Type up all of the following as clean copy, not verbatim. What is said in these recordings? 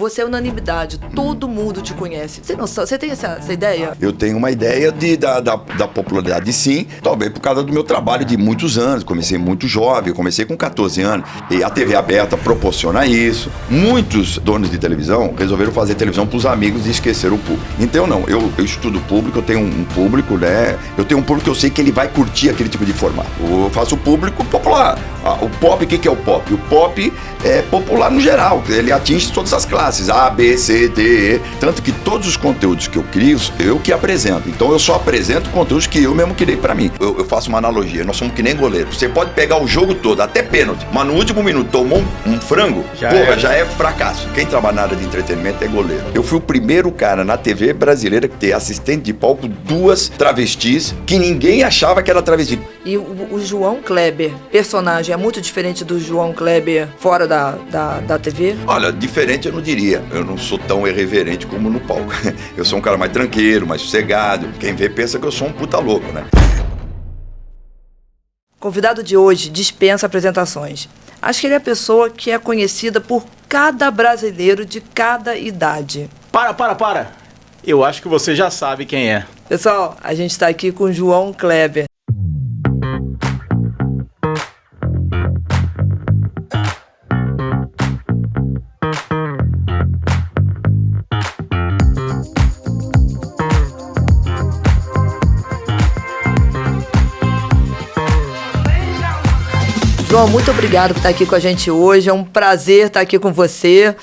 você é unanimidade, todo mundo te conhece. Você tem essa ideia? Eu tenho uma ideia da popularidade, sim, talvez por causa do meu trabalho de muitos anos. Comecei muito jovem, comecei com 14 anos, e a TV aberta proporciona isso. Muitos donos de televisão resolveram fazer televisão para os amigos e esqueceram o público. Então, não, eu estudo público, eu tenho um público, né? Eu tenho um público que eu sei que ele vai curtir aquele tipo de formato. Eu faço o público popular. O pop, o que é o pop? O pop é popular no geral, ele atinge todas as classes, A, B, C, D, E. Tanto que todos os conteúdos que eu crio, eu que apresento. Então eu só apresento conteúdos que eu mesmo criei pra mim. Eu faço uma analogia, nós somos que nem goleiro. Você pode pegar o jogo todo, até pênalti, mas no último minuto tomou um frango, já é fracasso. Quem trabalha na área de entretenimento é goleiro. Eu fui o primeiro cara na TV brasileira que ter assistente de palco 2 travestis que ninguém achava que era travesti. E o João Kleber, personagem, é muito diferente do João Kleber fora da TV? Olha, diferente eu não diria. Eu não sou tão irreverente como no palco. Eu sou um cara mais tranquilo, mais sossegado. Quem vê pensa que eu sou um puta louco, né? Convidado de hoje dispensa apresentações. Acho que ele é a pessoa que é conhecida por cada brasileiro de cada idade. Para! Eu acho que você já sabe quem é. Pessoal, a gente está aqui com o João Kleber. João, muito obrigado por estar aqui com a gente hoje. É um prazer estar aqui com você.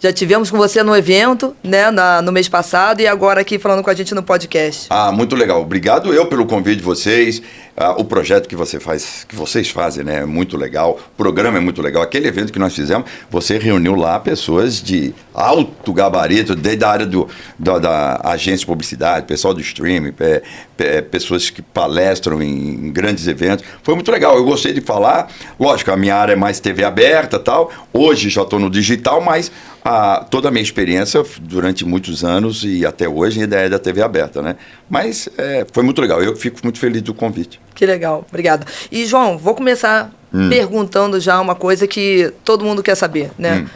Já tivemos com você no evento, né, no mês passado, e agora aqui falando com a gente no podcast. Muito legal. Obrigado eu pelo convite de vocês. O projeto que vocês fazem, né, é muito legal. O programa é muito legal. Aquele evento que nós fizemos, você reuniu lá pessoas de alto gabarito, desde a área da agência de publicidade, pessoal do streaming, pessoas que palestram em grandes eventos. Foi muito legal. Eu gostei de falar. Lógico, a minha área é mais TV aberta e tal. Hoje já estou no digital, mas toda a minha experiência durante muitos anos e até hoje ainda é da TV aberta, né? Mas foi muito legal. Eu fico muito feliz do convite. Que legal. Obrigada. E, João, vou começar perguntando já uma coisa que todo mundo quer saber, né?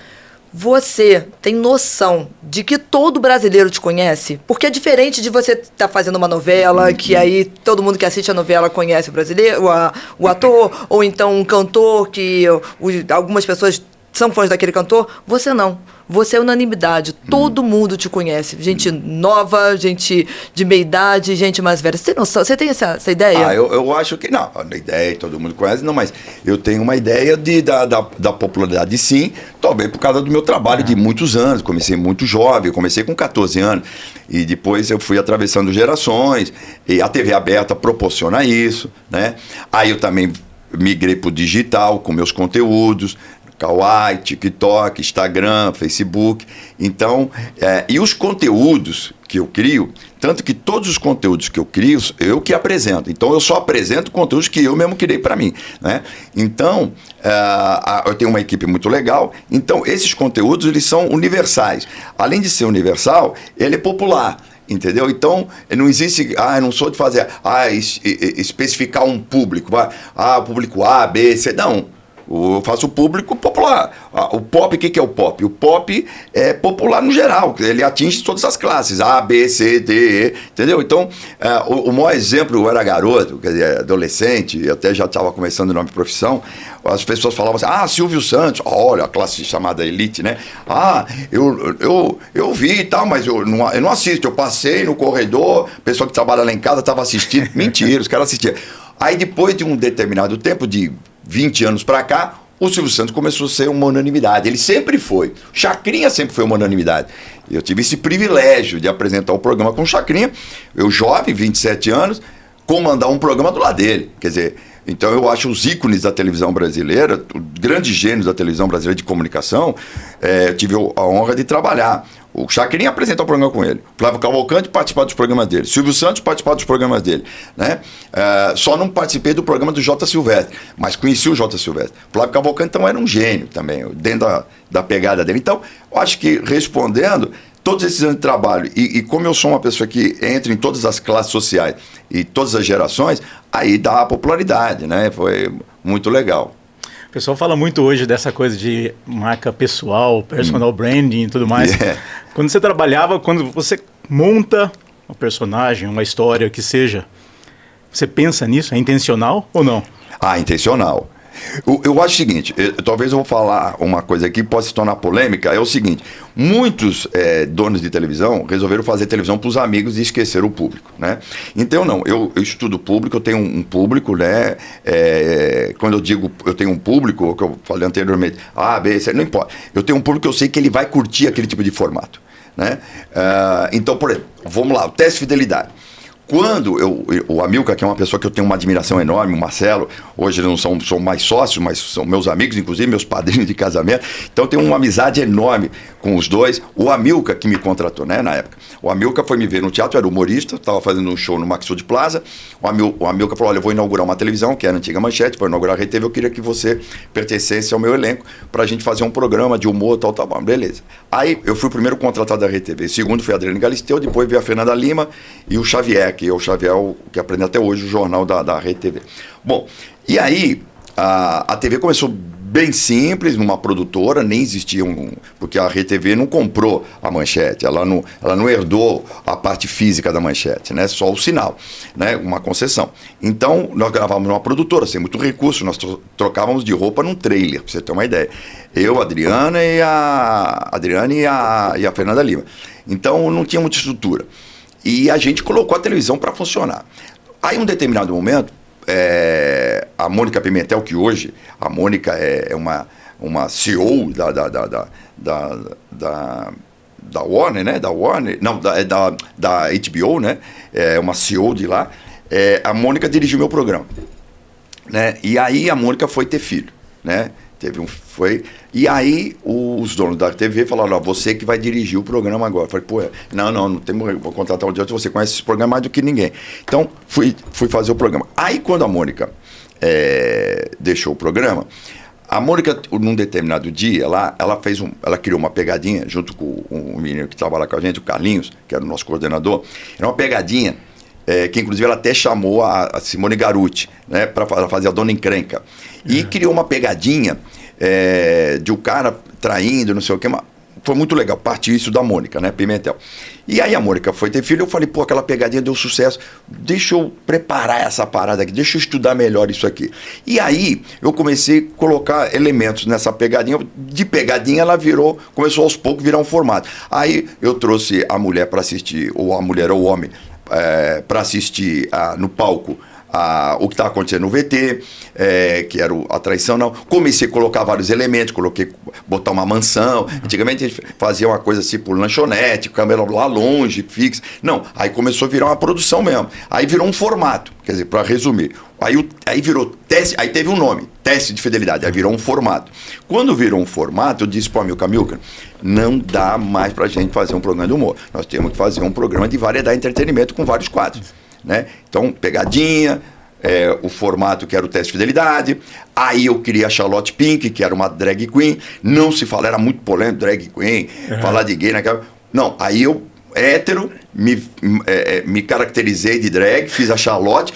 Você tem noção de que todo brasileiro te conhece? Porque é diferente de você estar fazendo uma novela, que aí todo mundo que assiste a novela conhece o brasileiro, o ator, ou então um cantor que algumas pessoas são fãs daquele cantor. Você não. Você é unanimidade. Todo mundo te conhece. Gente nova, gente de meia idade, gente mais velha. Você tem essa ideia? Eu acho que não. A ideia, todo mundo conhece, não, mas eu tenho uma ideia da popularidade, sim, talvez por causa do meu trabalho de muitos anos. Comecei muito jovem, comecei com 14 anos. E depois eu fui atravessando gerações. E a TV aberta proporciona isso, né? Aí eu também migrei para o digital com meus conteúdos. Kawaii, TikTok, Instagram, Facebook. Então, e os conteúdos que eu crio, tanto que todos os conteúdos que eu crio, eu que apresento. Então, eu só apresento conteúdos que eu mesmo criei para mim, né? Então, eu tenho uma equipe muito legal. Então, esses conteúdos, eles são universais. Além de ser universal, ele é popular. Entendeu? Então, não existe, eu não sou de fazer, especificar um público, o público A, B, C, não. Eu faço o público popular. O pop, o que é o pop? O pop é popular no geral, ele atinge todas as classes, A, B, C, D, E, entendeu? Então, o maior exemplo, eu era garoto, quer dizer, adolescente, eu até já estava começando na minha profissão, as pessoas falavam assim, Silvio Santos, olha, a classe chamada elite, né? Eu vi e tal, mas eu não assisto, eu passei no corredor, a pessoa que trabalha lá em casa estava assistindo, mentira, os caras assistiam. Aí depois de um determinado tempo, de 20 anos para cá, o Silvio Santos começou a ser uma unanimidade. Ele sempre foi. Chacrinha sempre foi uma unanimidade. Eu tive esse privilégio de apresentar o programa com o Chacrinha, eu jovem, 27 anos, comandar um programa do lado dele. Quer dizer, então eu acho os ícones da televisão brasileira, grandes gênios da televisão brasileira de comunicação, eu tive a honra de trabalhar. O Chacrinha apresentar o programa com ele. Flávio Cavalcante participar dos programas dele. Silvio Santos participar dos programas dele. Né? Só não participei do programa do Jota Silvestre, mas conheci o Jota Silvestre. Flávio Cavalcante então era um gênio também, dentro da pegada dele. Então, eu acho que respondendo, todos esses anos de trabalho, e como eu sou uma pessoa que entra em todas as classes sociais e todas as gerações, aí dá a popularidade, né? Foi muito legal. pessoal fala muito hoje dessa coisa de marca pessoal, personal branding e tudo mais. Quando você trabalhava, quando você monta um personagem, uma história, que seja, você pensa nisso? É intencional ou não? Intencional. Eu acho o seguinte, talvez eu vou falar uma coisa aqui que pode se tornar polêmica, é o seguinte, muitos donos de televisão resolveram fazer televisão para os amigos e esqueceram o público, né? Então, não, eu estudo público, eu tenho um público, né? Quando eu digo eu tenho um público, que eu falei anteriormente, A, B, C, não importa, eu tenho um público que eu sei que ele vai curtir aquele tipo de formato, né? Então, por exemplo, vamos lá, o teste de fidelidade. Quando o Amilcar, que é uma pessoa que eu tenho uma admiração enorme, o Marcelo, hoje eles não são mais sócios, mas são meus amigos, inclusive meus padrinhos de casamento, então eu tenho uma amizade enorme com os dois. O Amilcar, que me contratou, né, na época, o Amilcar foi me ver no teatro, era humorista, estava fazendo um show no Maxud Plaza, o Amilcar falou, olha, eu vou inaugurar uma televisão, que era a antiga Manchete, vou inaugurar a Rede TV, eu queria que você pertencesse ao meu elenco, para a gente fazer um programa de humor, tal, beleza. Aí eu fui o primeiro contratado da Rede TV, segundo foi a Adriane Galisteu, depois veio a Fernanda Lima e o Xavier, que é o Xavier, que aprende até hoje o jornal da Rede TV. Bom, e aí a TV começou bem simples, numa produtora, nem existia porque a Rede TV não comprou a Manchete, ela não herdou a parte física da Manchete, né? Só o sinal, né? Uma concessão. Então, nós gravávamos numa produtora, sem muito recurso, nós trocávamos de roupa num trailer, pra você ter uma ideia. Eu, a Adriana e a Fernanda Lima. Então, não tinha muita estrutura. E a gente colocou a televisão para funcionar. Aí, em um determinado momento, a Mônica Pimentel, que hoje, a Mônica é uma CEO da Warner, né? Da Warner, não, da HBO, né? É uma CEO de lá. A Mônica dirigiu meu programa, né? E aí a Mônica foi ter filho, né? E aí os donos da TV falaram, você que vai dirigir o programa agora. Eu falei, não temos, vou contratar um dia, você conhece esse programa mais do que ninguém. Então fui fazer o programa. Aí quando a Mônica deixou o programa, a Mônica, num determinado dia lá, ela criou uma pegadinha junto com o menino que trabalha com a gente, o Carlinhos, que era o nosso coordenador. Era uma pegadinha que inclusive ela até chamou a Simone Garuti, né, para fazer a Dona Encrenca. E criou uma pegadinha de um cara traindo, não sei o que, mas foi muito legal, partiu isso da Mônica, né, Pimentel. E aí a Mônica foi ter filho, eu falei, aquela pegadinha deu sucesso, deixa eu preparar essa parada aqui, deixa eu estudar melhor isso aqui. E aí eu comecei a colocar elementos nessa pegadinha, de pegadinha ela começou aos poucos a virar um formato. Aí eu trouxe a mulher para assistir, ou a mulher ou o homem, para assistir no palco o que estava acontecendo no VT, que era a traição, não. Comecei a colocar vários elementos, botar uma mansão. Antigamente a gente fazia uma coisa assim por lanchonete, câmera lá longe, fixa. Não, aí começou a virar uma produção mesmo. Aí virou um formato, quer dizer, para resumir. Aí virou teste, aí teve um nome, teste de fidelidade, aí virou um formato. Quando virou um formato, eu disse para o Amilcar, não dá mais para a gente fazer um programa de humor. Nós temos que fazer um programa de variedade e entretenimento com vários quadros, né? Então, pegadinha, o formato que era o teste de fidelidade. Aí eu criei a Charlotte Pink, que era uma drag queen. Não se fala, era muito polêmico, drag queen, falar de gay naquela... Não, aí eu, hétero, me caracterizei de drag, fiz a Charlotte.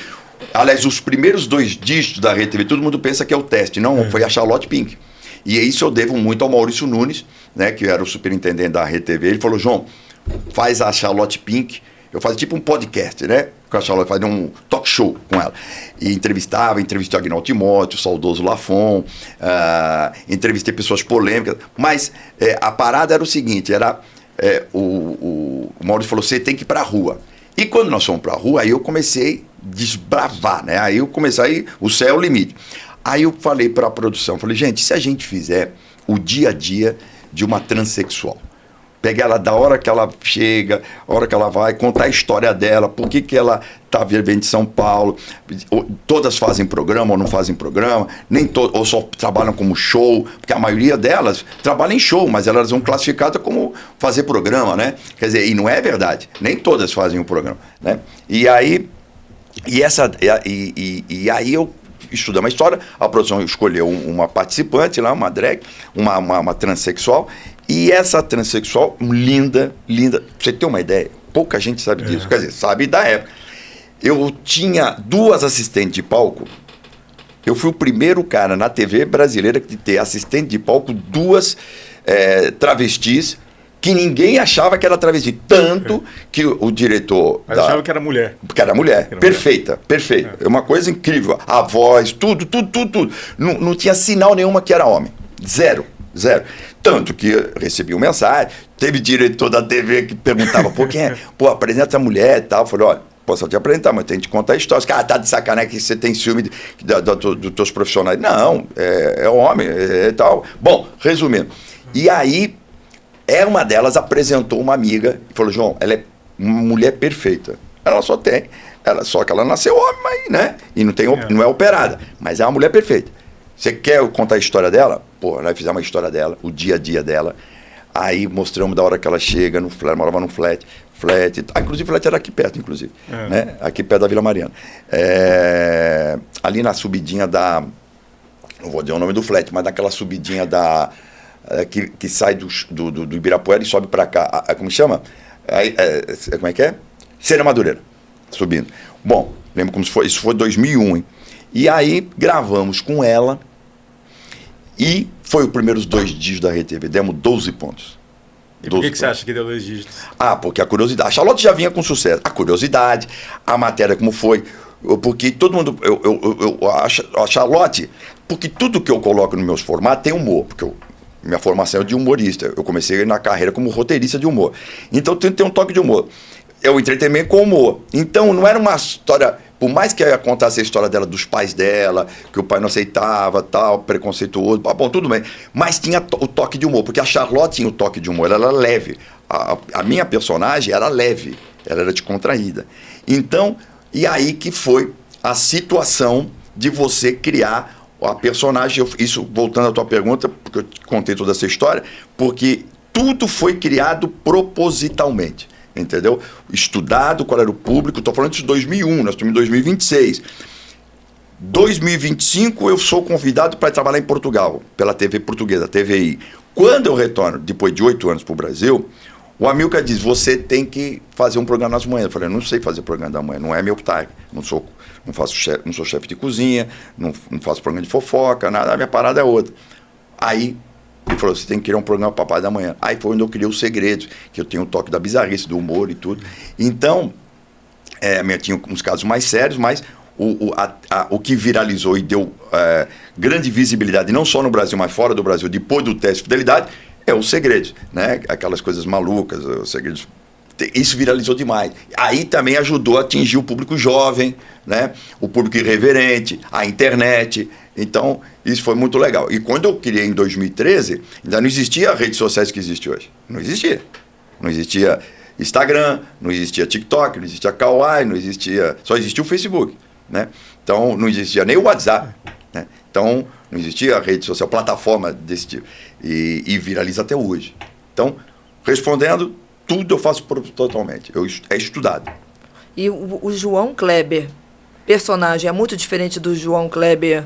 Aliás, os primeiros 2 dígitos da Rede TV, todo mundo pensa que é o teste. Não, foi a Charlotte Pink. E isso eu devo muito ao Maurício Nunes, né, que era o superintendente da Rede TV. Ele falou, João, faz a Charlotte Pink. Eu fazia tipo um podcast, né? Com a Charlotte, fazia um talk show com ela. E entrevistei Agnaldo Timóteo, o saudoso Lafon, entrevistei pessoas polêmicas. Mas a parada era o seguinte, o Maurício falou, você tem que ir pra rua. E quando nós fomos pra rua, aí eu comecei a desbravar, né? Aí o céu é o limite. Aí eu falei para a produção, falei, gente, se a gente fizer o dia a dia de uma transexual, pegar ela da hora que ela chega, a hora que ela vai, contar a história dela, por que ela está vivendo em São Paulo, todas fazem programa ou não fazem programa, ou só trabalham como show, porque a maioria delas trabalha em show, mas elas são classificadas como fazer programa, né? Quer dizer, e não é verdade, nem todas fazem o programa, né? E aí eu estudando uma história, a produção escolheu uma participante lá, uma drag, uma transexual, e essa transexual, linda, pra você ter uma ideia, pouca gente sabe disso, quer dizer, sabe da época. Eu tinha 2 assistentes de palco Eu fui o primeiro cara na TV brasileira de ter assistente de palco 2 travestis que ninguém achava que era travesti. Tanto que o diretor... Mas achava que era mulher. Que era mulher. Perfeita. É uma coisa incrível. A voz, tudo. Não tinha sinal nenhuma que era homem. Zero. Tanto que eu recebi uma mensagem, teve diretor da TV que perguntava, quem é? Apresenta essa mulher e tal. Eu falei, olha, posso te apresentar, mas tem que te contar a história. Os caras, tá de sacanagem que você tem ciúme dos teus profissionais. Não, é homem e tal. Bom, resumindo. E aí, uma delas apresentou uma amiga e falou, João, ela é uma mulher perfeita. Só que ela nasceu homem, mas, né? E não é operada. Mas é uma mulher perfeita. Você quer contar a história dela? Nós fizemos uma história dela, o dia a dia dela. Aí mostramos da hora que ela chega no flat, morava num flat. Inclusive o flat era aqui perto, né? Aqui perto da Vila Mariana. Ali na subidinha da... Não vou dizer o nome do flat, mas naquela subidinha da... que sai do Ibirapuera e sobe para cá. Como chama? Como é que é? Serra Madureira. Subindo. Bom, lembro como se foi... Isso foi 2001, hein? E aí gravamos com ela... E foi os primeiros 2 dígitos da RTV, demos 12 pontos. E por que você acha que deu 2 dígitos? Porque a curiosidade. A Charlotte já vinha com sucesso. A curiosidade, a matéria como foi. Porque todo mundo... a Charlotte... Porque tudo que eu coloco nos meus formatos tem humor. Porque minha formação é de humorista. Eu comecei na carreira como roteirista de humor. Então tem um toque de humor. É o entretenimento com humor. Então não era uma história... Por mais que contasse a história dela, dos pais dela, que o pai não aceitava, tal, preconceituoso, bom, tudo bem. Mas tinha o toque de humor, porque a Charlotte tinha o toque de humor, ela era leve. A minha personagem era leve, ela era descontraída. Então, e aí que foi a situação de você criar a personagem. Isso, voltando à tua pergunta, porque eu te contei toda essa história, porque tudo foi criado propositalmente. Entendeu? Estudado qual era o público. Estou falando de 2001, nós estamos em 2026. 2025 eu sou convidado para trabalhar em Portugal, pela TV portuguesa, TVI. Quando eu retorno, depois de 8 anos para o Brasil, o Amilcar diz, você tem que fazer um programa nas manhãs. Eu falei, não sei fazer programa da manhã, não é meu type. Não sou chefe de cozinha, não faço programa de fofoca, nada, a minha parada é outra. Aí ele falou, você tem que criar um programa Papai da Manhã. Aí foi onde eu criei Os Segredos, que eu tenho um toque da bizarrice, do humor e tudo. Então, tinha uns casos mais sérios, mas o que viralizou e deu grande visibilidade, não só no Brasil, mas fora do Brasil, depois do teste de fidelidade, é Os Segredos, né? Aquelas coisas malucas, Os Segredos. Isso viralizou demais. Aí também ajudou a atingir o público jovem, né? O público irreverente, a internet. Então, isso foi muito legal. E quando eu criei em 2013, ainda não existia redes sociais que existe hoje. Não existia. Não existia Instagram, não existia TikTok, não existia Kawaii, só existia o Facebook, né? Então, não existia nem o WhatsApp, né? Então, não existia rede social, plataforma desse tipo. E viraliza até hoje. Então, respondendo, tudo eu faço totalmente. É estudado. E o João Kleber, personagem, é muito diferente do João Kleber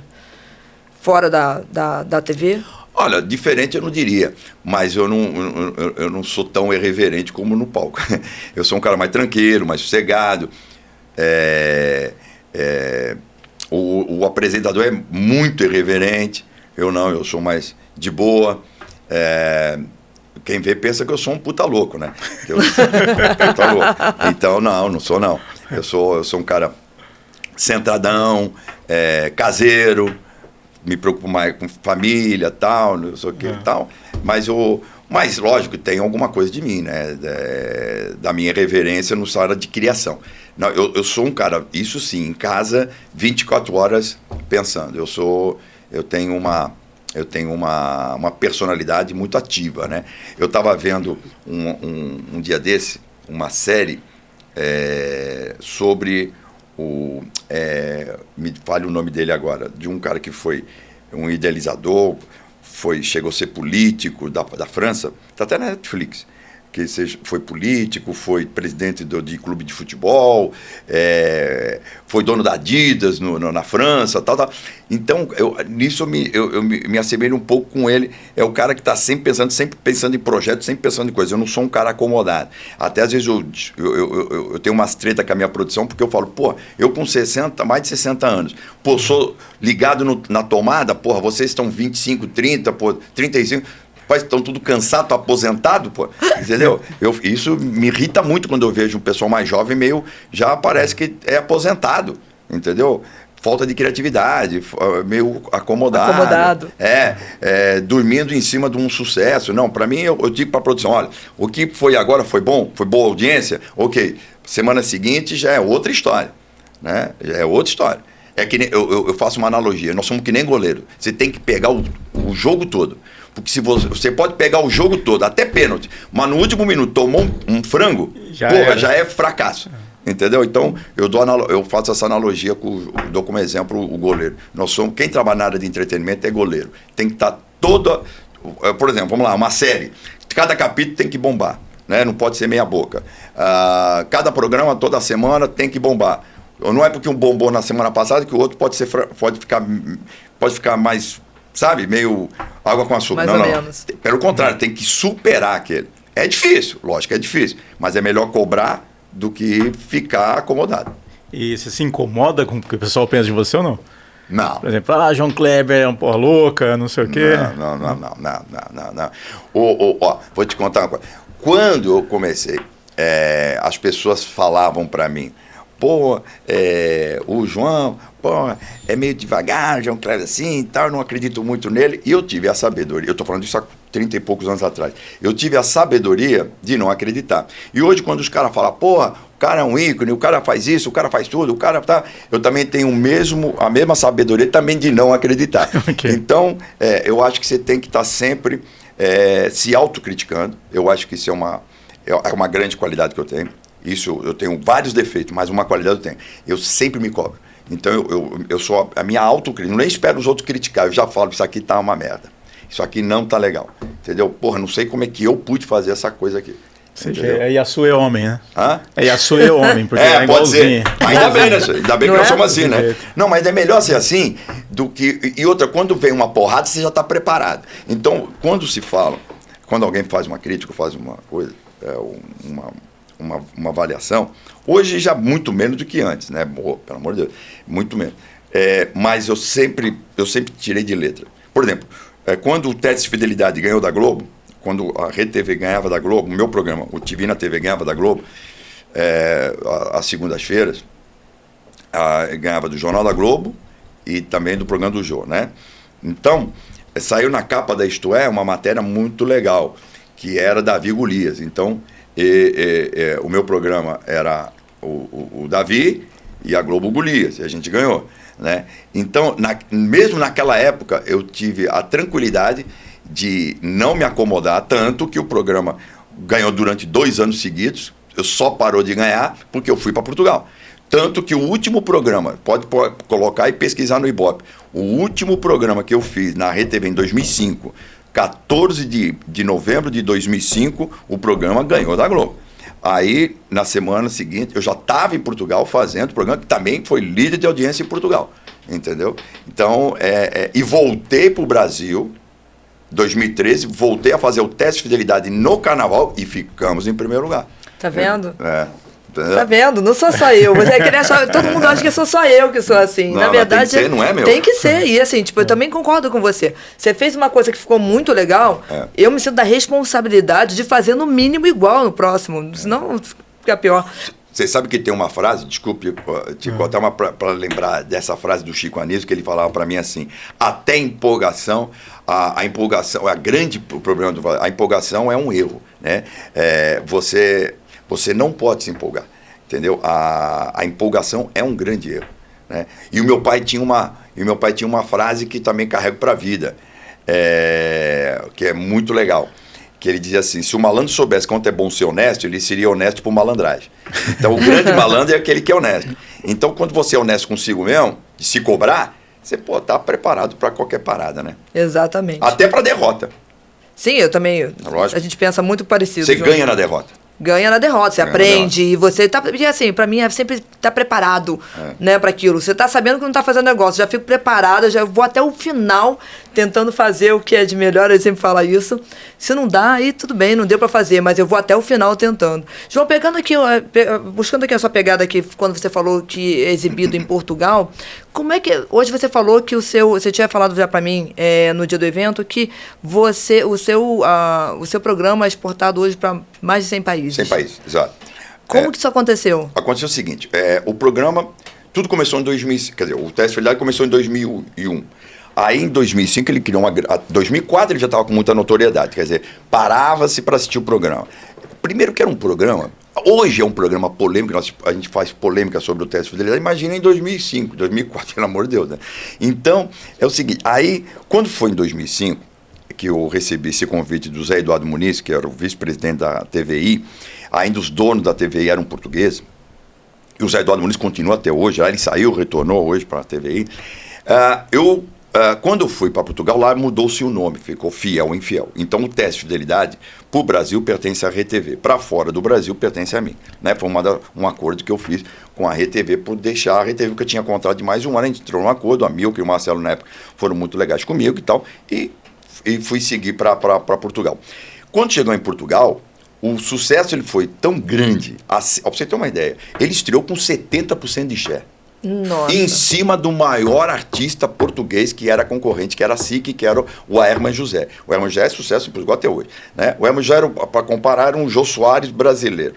fora da TV? Olha, diferente eu não diria, mas eu não sou tão irreverente como no palco. Eu sou um cara mais tranquilo, mais sossegado. O apresentador é muito irreverente, eu sou mais de boa. Quem vê pensa que eu sou um puta louco, né? Puta louco. Então, não sou não. Eu sou um cara centradão, caseiro, me preocupo mais com família, tal, não sei o que, tal. Mas, lógico, tem alguma coisa de mim, né? Da minha reverência no área de criação. Não, eu sou um cara, isso sim, em casa, 24 horas pensando. Eu tenho uma personalidade muito ativa, né? Eu estava vendo um dia desse, uma série sobre me fale o nome dele agora, de um cara que foi um idealizador, chegou a ser político da França, está até na Netflix. que foi político, foi presidente de clube de futebol, foi dono da Adidas na França, tal. Então, nisso eu me assemelho um pouco com ele. É o cara que está sempre pensando em projetos, sempre pensando em coisas. Eu não sou um cara acomodado. Até às vezes eu tenho umas tretas com a minha produção, porque eu falo, eu com mais de 60 anos, sou ligado na tomada, vocês estão 25, 30, 35... estão tudo cansado, tô aposentado, entendeu? Isso me irrita muito quando eu vejo um pessoal mais jovem já parece que é aposentado, entendeu? Falta de criatividade, meio acomodado. Dormindo em cima de um sucesso. Não, para mim, eu digo para a produção, olha, o que foi agora foi bom? Foi boa audiência? Ok, semana seguinte já é outra história, né? Já é outra história. É que eu faço uma analogia, nós somos que nem goleiro, você tem que pegar o jogo todo. Porque se você pode pegar o jogo todo, até pênalti, mas no último minuto tomou um frango, já é fracasso. Entendeu? Então, eu faço essa analogia, dou como exemplo o goleiro. Quem trabalha na área de entretenimento é goleiro. Tem que estar por exemplo, vamos lá, uma série. Cada capítulo tem que bombar, né? Não pode ser meia boca. Cada programa, toda semana, tem que bombar. Não é porque um bombou na semana passada que o outro pode ficar mais... Sabe? Meio água com açúcar. Mais ou menos. Pelo contrário, tem que superar aquele. É difícil, lógico que é difícil. Mas é melhor cobrar do que ficar acomodado. E você se incomoda com o que o pessoal pensa de você ou não? Não. Por exemplo, João Kleber é uma porra louca, não sei o quê. Não. Vou te contar uma coisa. Quando eu comecei, as pessoas falavam para mim, o João, é meio devagar, João Kleber assim e tal, eu não acredito muito nele. E eu tive a sabedoria, eu estou falando disso há 30 e poucos anos atrás, eu tive a sabedoria de não acreditar. E hoje, quando os caras falam, o cara é um ícone, o cara faz isso, o cara faz tudo, o cara tá... Eu também tenho a mesma sabedoria também de não acreditar. Okay. Então, eu acho que você tem que estar sempre se autocriticando. Eu acho que isso é uma grande qualidade que eu tenho. Isso, eu tenho vários defeitos, mas uma qualidade eu tenho. Eu sempre me cobro. Então, eu sou a minha autocrítica. Eu nem espero os outros criticar. Eu já falo, isso aqui tá uma merda. Isso aqui não tá legal. Entendeu? Não sei como é que eu pude fazer essa coisa aqui. É Yasuo é homem, né? Hã? É Yasuo é homem, porque é pode ser. Ainda bem, né? Ainda bem que nós somos assim, né? Não, mas é melhor ser assim do que... E outra, quando vem uma porrada, você já tá preparado. Então, quando alguém faz uma crítica, faz uma coisa, uma avaliação, hoje já muito menos do que antes, né? Pelo amor de Deus, muito menos. Mas eu sempre tirei de letra. Por exemplo, quando o Teste de Fidelidade ganhou da Globo, quando a Rede TV ganhava da Globo, o meu programa, o TV na TV ganhava da Globo, às segundas-feiras, ganhava do Jornal da Globo e também do programa do Jô, né? Então, saiu na capa da Isto É uma matéria muito legal, que era Davi Golias. Então, o meu programa era o Davi e a Globo Golias, e a gente ganhou, né? Então, mesmo naquela época, eu tive a tranquilidade de não me acomodar tanto que o programa ganhou durante 2 anos seguidos. Eu só parou de ganhar porque eu fui para Portugal. Tanto que o último programa, pode colocar e pesquisar no Ibope, o último programa que eu fiz na Rede TV em 2005, 14 de novembro de 2005, o programa ganhou da Globo. Aí, na semana seguinte, eu já estava em Portugal fazendo o programa, que também foi líder de audiência em Portugal. Entendeu? Então, e voltei para o Brasil, 2013, voltei a fazer o teste de fidelidade no Carnaval e ficamos em primeiro lugar. Tá vendo? Tá vendo? Não sou só eu. Você queria achar, todo mundo acha que sou só eu que sou assim. Não, na verdade, tem que ser, não é, meu? Tem que ser. E assim, eu também concordo com você. Você fez uma coisa que ficou muito legal, eu me sinto da responsabilidade de fazer no mínimo igual no próximo. Senão fica pior. Você sabe que tem uma frase, desculpe te contar para lembrar dessa frase do Chico Anísio, que ele falava para mim assim, até empolgação, a empolgação, a grande problema a empolgação é um erro, né? Você não pode se empolgar, entendeu? A empolgação é um grande erro, né? E o meu pai tinha uma frase que também carrego para a vida, que é muito legal. Que ele dizia assim, se o malandro soubesse quanto é bom ser honesto, ele seria honesto por malandragem. Então, o grande malandro é aquele que é honesto. Então, quando você é honesto consigo mesmo, de se cobrar, você pode estar preparado para qualquer parada, né? Exatamente. Até para derrota. Sim, eu também. Lógico. A gente pensa muito parecido. Você ganha na derrota. Ganha na derrota, você aprende e você tá. E assim, pra mim é sempre estar preparado, né, para aquilo. Você tá sabendo que não tá fazendo negócio, já fico preparada, já vou até o final tentando fazer o que é de melhor, eu sempre falo isso. Se não dá, aí tudo bem, não deu para fazer, mas eu vou até o final tentando. João, pegando aqui, buscando aqui a sua pegada aqui, quando você falou que é exibido em Portugal, como é que. Hoje você falou que você tinha falado já para mim no dia do evento que o seu programa é exportado hoje para mais de 100 países. 100 países, exato. Como que isso aconteceu? Aconteceu o seguinte, o programa, tudo começou em 2005, quer dizer, o Teste de Fidelidade começou em 2001. Aí em 2005 ele criou 2004 ele já estava com muita notoriedade, quer dizer, parava-se para assistir o programa. Primeiro que era um programa, hoje é um programa polêmico, a gente faz polêmica sobre o Teste de Fidelidade, imagina em 2005, 2004, pelo amor de Deus, né? Então, é o seguinte, aí quando foi em 2005, que eu recebi esse convite do Zé Eduardo Muniz, que era o vice-presidente da TVI, ainda os donos da TVI eram portugueses, e o Zé Eduardo Muniz continua até hoje, ele saiu, retornou hoje para a TVI. Quando eu fui para Portugal, lá mudou-se o nome, ficou Fiel ou Infiel. Então o Teste de Fidelidade, para o Brasil, pertence à RTV, para fora do Brasil, pertence a mim. Né? Foi um acordo que eu fiz com a RTV por deixar a RTV, porque eu tinha contrato de mais um ano, a gente entrou num acordo, a Milka e o Marcelo na época foram muito legais comigo e tal, e fui seguir para Portugal. Quando chegou em Portugal, o sucesso ele foi tão grande, para você ter uma ideia, ele estreou com 70% de share. Nossa. Em cima do maior artista português que era concorrente, que era a SIC, que era o Herman José. O Herman José é sucesso em Portugal até hoje. Né? O Herman José, para comparar, era um Jô Soares brasileiro.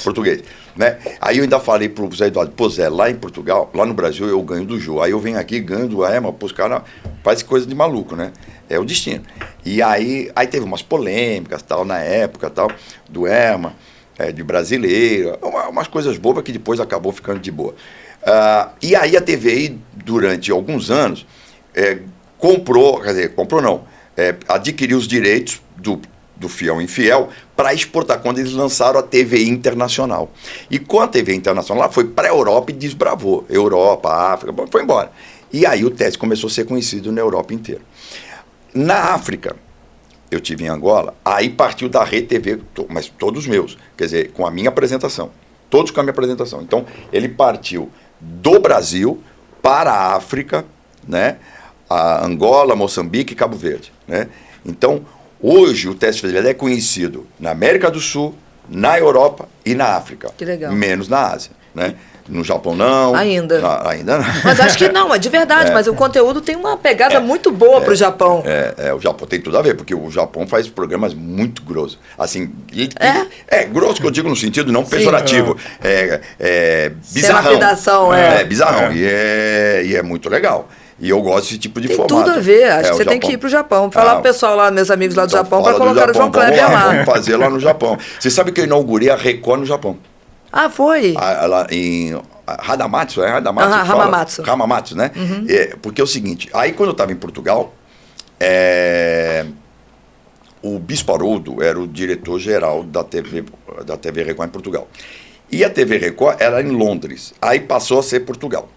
Português. Né? Aí eu ainda falei pro Zé Eduardo, pô Zé, lá em Portugal, lá no Brasil eu ganho do Jô. Aí eu venho aqui, ganho do Herman, pô, os caras fazem coisa de maluco, né? É o destino. E aí teve umas polêmicas, tal, na época, tal, do Herman, de brasileiro, umas coisas bobas que depois acabou ficando de boa. E aí a TVI, durante alguns anos, adquiriu os direitos do Fiel ou Infiel para exportar, quando eles lançaram a TVI Internacional. E com a TVI Internacional, ela foi para a Europa e desbravou. Europa, África, foi embora. E aí o Teste começou a ser conhecido na Europa inteira. Na África, eu tive em Angola, aí partiu da Rede TV, mas todos meus, quer dizer, com a minha apresentação. Todos com a minha apresentação. Então, ele partiu do Brasil para a África, né? A Angola, Moçambique e Cabo Verde. Né? Então, hoje o Teste de Fidelidade é conhecido na América do Sul, na Europa e na África. Que legal. Menos na Ásia. Né? No Japão não. Ainda não. Mas acho que não, é de verdade, mas o conteúdo tem uma pegada muito boa para o Japão. O Japão tem tudo a ver, porque o Japão faz programas muito grossos. Assim, grosso que eu digo no sentido não pejorativo. Bizarrão. Lapidação, bizarrão. E é muito legal. E eu gosto desse tipo de formato. Tem tudo a ver, acho que você tem que ir pro Japão. Falar pro pessoal lá, meus amigos lá do Japão, para colocar o João Kleber lá. Vamos fazer lá no Japão. Você sabe que eu inaugurei a Record no Japão. Ah, foi? Lá em Hamamatsu, Hamamatsu, né? Uhum. Porque é o seguinte, aí quando eu estava em Portugal, o Bispo Haroldo era o diretor-geral da TV Record em Portugal. E a TV Record era em Londres, aí passou a ser Portugal.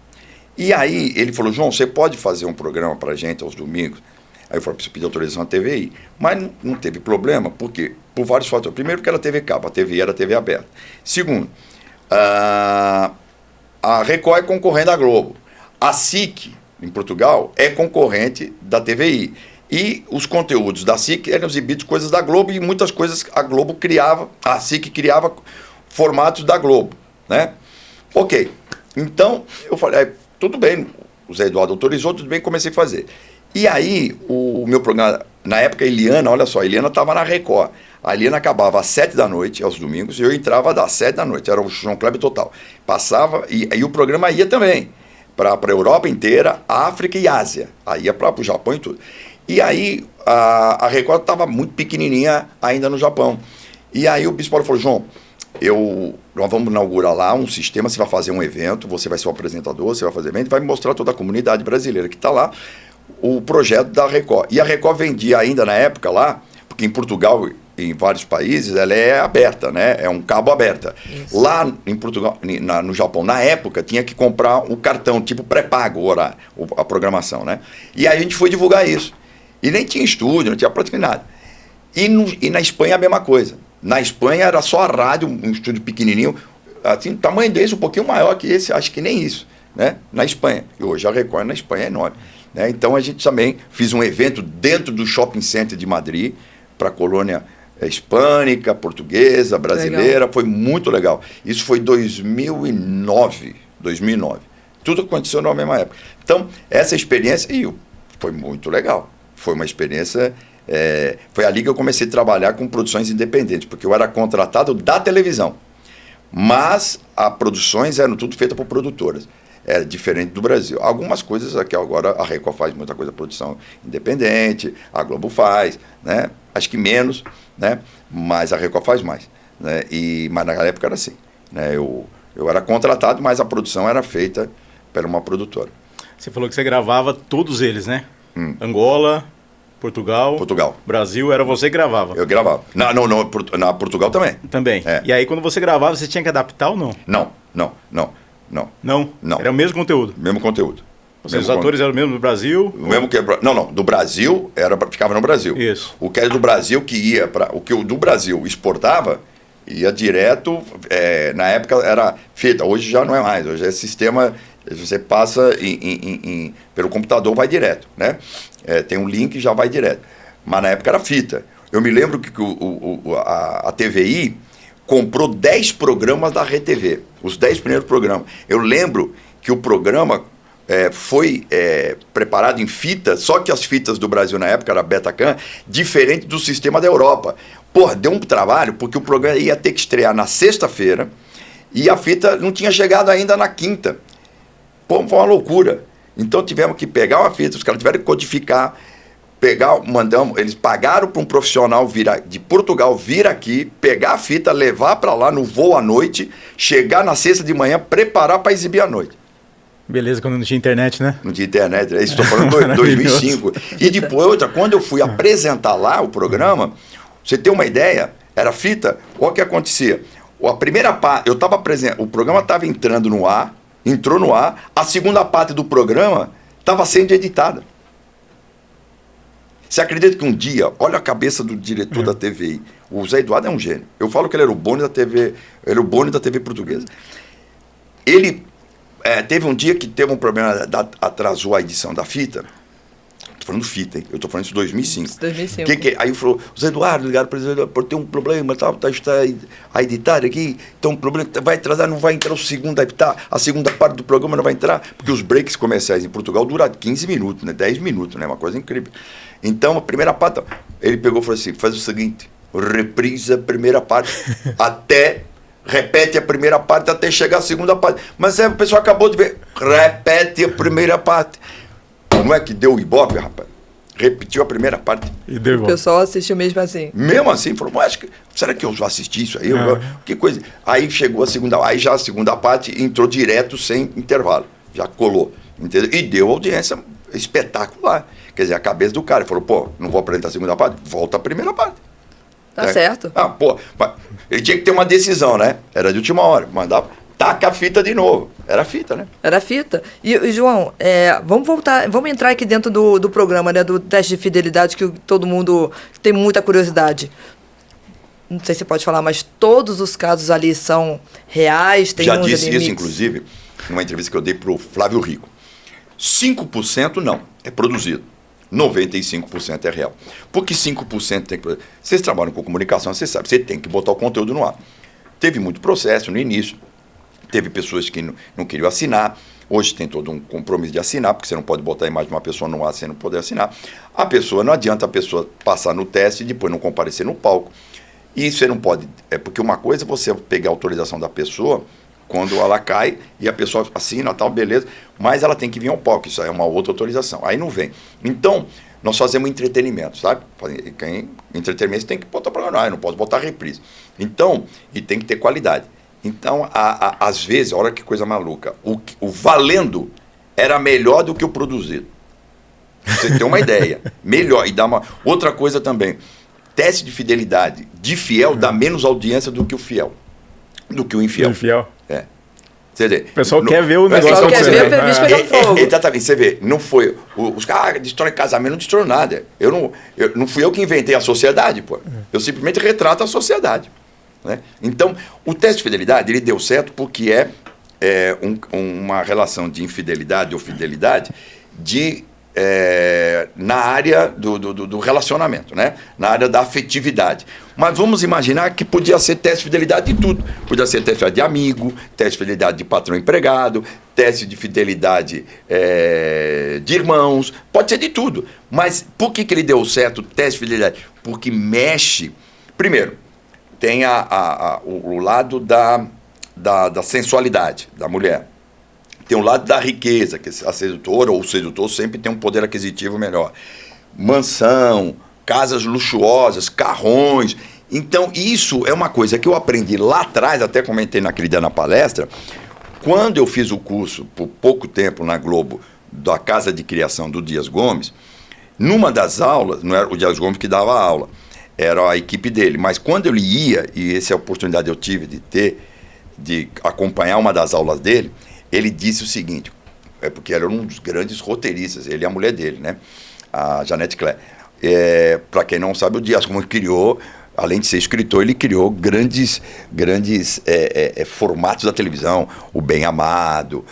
E aí ele falou, João, você pode fazer um programa pra gente aos domingos? Aí eu falei, preciso pedir autorização à TVI. Mas não teve problema, por quê? Por vários fatores. Primeiro, porque era TV cabo, a TVI era TV aberta. Segundo, a Record é concorrente da Globo. A SIC, em Portugal, é concorrente da TVI. E os conteúdos da SIC eram exibidos coisas da Globo e muitas coisas a Globo criava, a SIC criava formatos da Globo, né? Ok. Então, eu falei, tudo bem, o Zé Eduardo autorizou, tudo bem, comecei a fazer. E aí, o meu programa, na época, a Eliana, olha só, a Eliana estava na Record. A Eliana acabava às 7 da noite, aos domingos, e eu entrava das 7 da noite, era o João Kleber total. Passava, e o programa ia também, para a Europa inteira, África e Ásia. Aí ia para o Japão e tudo. E aí, a Record estava muito pequenininha ainda no Japão. E aí o Bispo Paulo falou, João, nós vamos inaugurar lá um sistema, você vai fazer um evento, você vai ser o apresentador, você vai fazer evento, vai mostrar toda a comunidade brasileira que está lá, o projeto da Record. E a Record vendia ainda na época lá, porque em Portugal e em vários países ela é aberta, né? É um cabo aberta. Isso. Lá em Portugal, no Japão, na época, tinha que comprar um cartão, tipo pré-pago, a programação, né? E aí a gente foi divulgar isso. E nem tinha estúdio, não tinha praticamente nada. E na Espanha a mesma coisa. Na Espanha era só a rádio, um estúdio pequenininho, assim, o tamanho desse um pouquinho maior que esse, acho que nem isso, né? Na Espanha. E hoje a Record na Espanha é enorme. Né? Então a gente também fez um evento dentro do Shopping Center de Madrid, para a colônia hispânica, portuguesa, brasileira. Legal. Foi muito legal. Isso foi 2009. Tudo aconteceu na mesma época. Então, essa experiência foi muito legal. Foi uma experiência... foi ali que eu comecei a trabalhar com produções independentes, porque eu era contratado da televisão. Mas as produções eram tudo feitas por produtoras. É diferente do Brasil. Algumas coisas aqui agora, a Record faz muita coisa, produção independente, a Globo faz, né? Acho que menos, né? Mas a Record faz mais. Né? Mas na época era assim. Né? Eu era contratado, mas a produção era feita por uma produtora. Você falou que você gravava todos eles, né? Angola, Portugal, Brasil, era você que gravava? Eu gravava. Na Portugal também. Também. E aí quando você gravava, você tinha que adaptar ou não? Não. Não? Era o mesmo conteúdo? Mesmo conteúdo. Os atores eram o mesmo do Brasil? O mesmo que... Não. Do Brasil, ficava no Brasil. Isso. O que era do Brasil, que ia para... O que o do Brasil exportava, ia direto... na época era fita, hoje já não é mais. Hoje é sistema... Você passa pelo computador, vai direto, né? Tem um link e já vai direto. Mas na época era fita. Eu me lembro que a TVI comprou 10 programas da RTV, os 10 primeiros programas. Eu lembro que o programa foi preparado em fita, só que as fitas do Brasil na época era Betacam, diferente do sistema da Europa. Porra, deu um trabalho, porque o programa ia ter que estrear na sexta-feira e a fita não tinha chegado ainda na quinta. Pô, foi uma loucura. Então tivemos que pegar uma fita, os caras tiveram que codificar, eles pagaram para um profissional de Portugal vir aqui, pegar a fita, levar para lá no voo à noite, chegar na sexta de manhã, preparar para exibir à noite. Beleza, quando não tinha internet, né? Não tinha internet, estou falando de 2005. E depois, quando eu fui apresentar lá o programa, você tem uma ideia, era fita, olha o que acontecia. A primeira parte, o programa estava entrando no ar, entrou no ar, a segunda parte do programa estava sendo editada. Você acredita que um dia, olha a cabeça do diretor da TVI, o Zé Eduardo é um gênio. Eu falo que ele era o Boni da TV portuguesa. Ele teve um dia que teve um problema, atrasou a edição da fita. Estou falando fita, hein? Eu estou falando isso em 2005. 2005. Aí ele falou, Zé Eduardo, ligaram para ele, tem um problema, está a editar aqui, então um problema, vai atrasar, não vai entrar a segunda parte do programa não vai entrar, porque os breaks comerciais em Portugal duram 15 minutos, né? 10 minutos, né? Uma coisa incrível. Então, a primeira parte, ele pegou e falou assim, faz o seguinte, reprisa a primeira parte, repete a primeira parte até chegar a segunda parte. Mas o pessoal acabou de ver, repete a primeira parte. Não é que deu o ibope, rapaz? Repetiu a primeira parte. E deu ibope. O pessoal assistiu mesmo assim. Mesmo assim, falou, mas será que eu vou assistir isso aí? Que coisa. Aí chegou a segunda parte entrou direto sem intervalo. Já colou. Entendeu? E deu audiência espetacular. Quer dizer, a cabeça do cara. Ele falou, pô, não vou apresentar a segunda parte? Volta a primeira parte. Tá certo. Ele tinha que ter uma decisão, né? Era de última hora. Mandava, taca a fita de novo. Era fita, né? Era fita. E João, vamos entrar aqui dentro do programa, né? Do teste de fidelidade, que todo mundo tem muita curiosidade. Não sei se você pode falar, mas todos os casos ali são reais? Já disse isso, inclusive, numa entrevista que eu dei pro Flávio Rico. 5% não, é produzido. 95% é real. Por que 5% tem que produzir? Vocês trabalham com comunicação, vocês sabem, você tem que botar o conteúdo no ar. Teve muito processo no início, teve pessoas que não queriam assinar, hoje tem todo um compromisso de assinar, porque você não pode botar a imagem de uma pessoa no ar sem não poder assinar. A pessoa, não adianta a pessoa passar no teste e depois não comparecer no palco. E você não pode, porque uma coisa é você pegar a autorização da pessoa, quando ela cai e a pessoa assina, tal, beleza, mas ela tem que vir ao palco, isso aí é uma outra autorização, aí não vem. Então, nós fazemos entretenimento, sabe? Entretenimento você tem que botar para nós, não posso botar reprise. Então, e tem que ter qualidade. Então, às vezes, olha que coisa maluca, o valendo era melhor do que o produzido. Você tem uma ideia, melhor. E dá uma outra coisa também, teste de fidelidade de fiel dá menos audiência do que o fiel. Do que o infiel. Do infiel? O pessoal quer ver o negócio acontecer. O pessoal quer ver o bicho pegando fogo. Exatamente, você vê, não foi... Os caras destroem casamento, não destroem nada. Não fui eu que inventei a sociedade, pô. Eu simplesmente retrato a sociedade. Né? Então, o teste de fidelidade, ele deu certo porque uma relação de infidelidade ou fidelidade na área do relacionamento, né? Na área da afetividade. Mas vamos imaginar que podia ser teste de fidelidade de tudo. Podia ser teste de fidelidade de amigo, teste de fidelidade de patrão empregado, teste de fidelidade de irmãos, pode ser de tudo. Mas por que ele deu certo o teste de fidelidade? Porque mexe... Primeiro, tem o lado da sensualidade da mulher. Tem o lado da riqueza, que a sedutora ou o sedutor sempre tem um poder aquisitivo melhor. Mansão, casas luxuosas, carrões. Então, isso é uma coisa que eu aprendi lá atrás, até comentei naquele dia na palestra, quando eu fiz o curso, por pouco tempo, na Globo, da Casa de Criação do Dias Gomes, numa das aulas, não era o Dias Gomes que dava a aula, era a equipe dele, mas quando ele ia, e essa é a oportunidade que eu tive de acompanhar uma das aulas dele, ele disse o seguinte, porque era um dos grandes roteiristas, ele e a mulher dele, né? A Janete Claire. Para quem não sabe, o Dias Gomes criou, além de ser escritor, ele criou grandes formatos da televisão, o Bem Amado,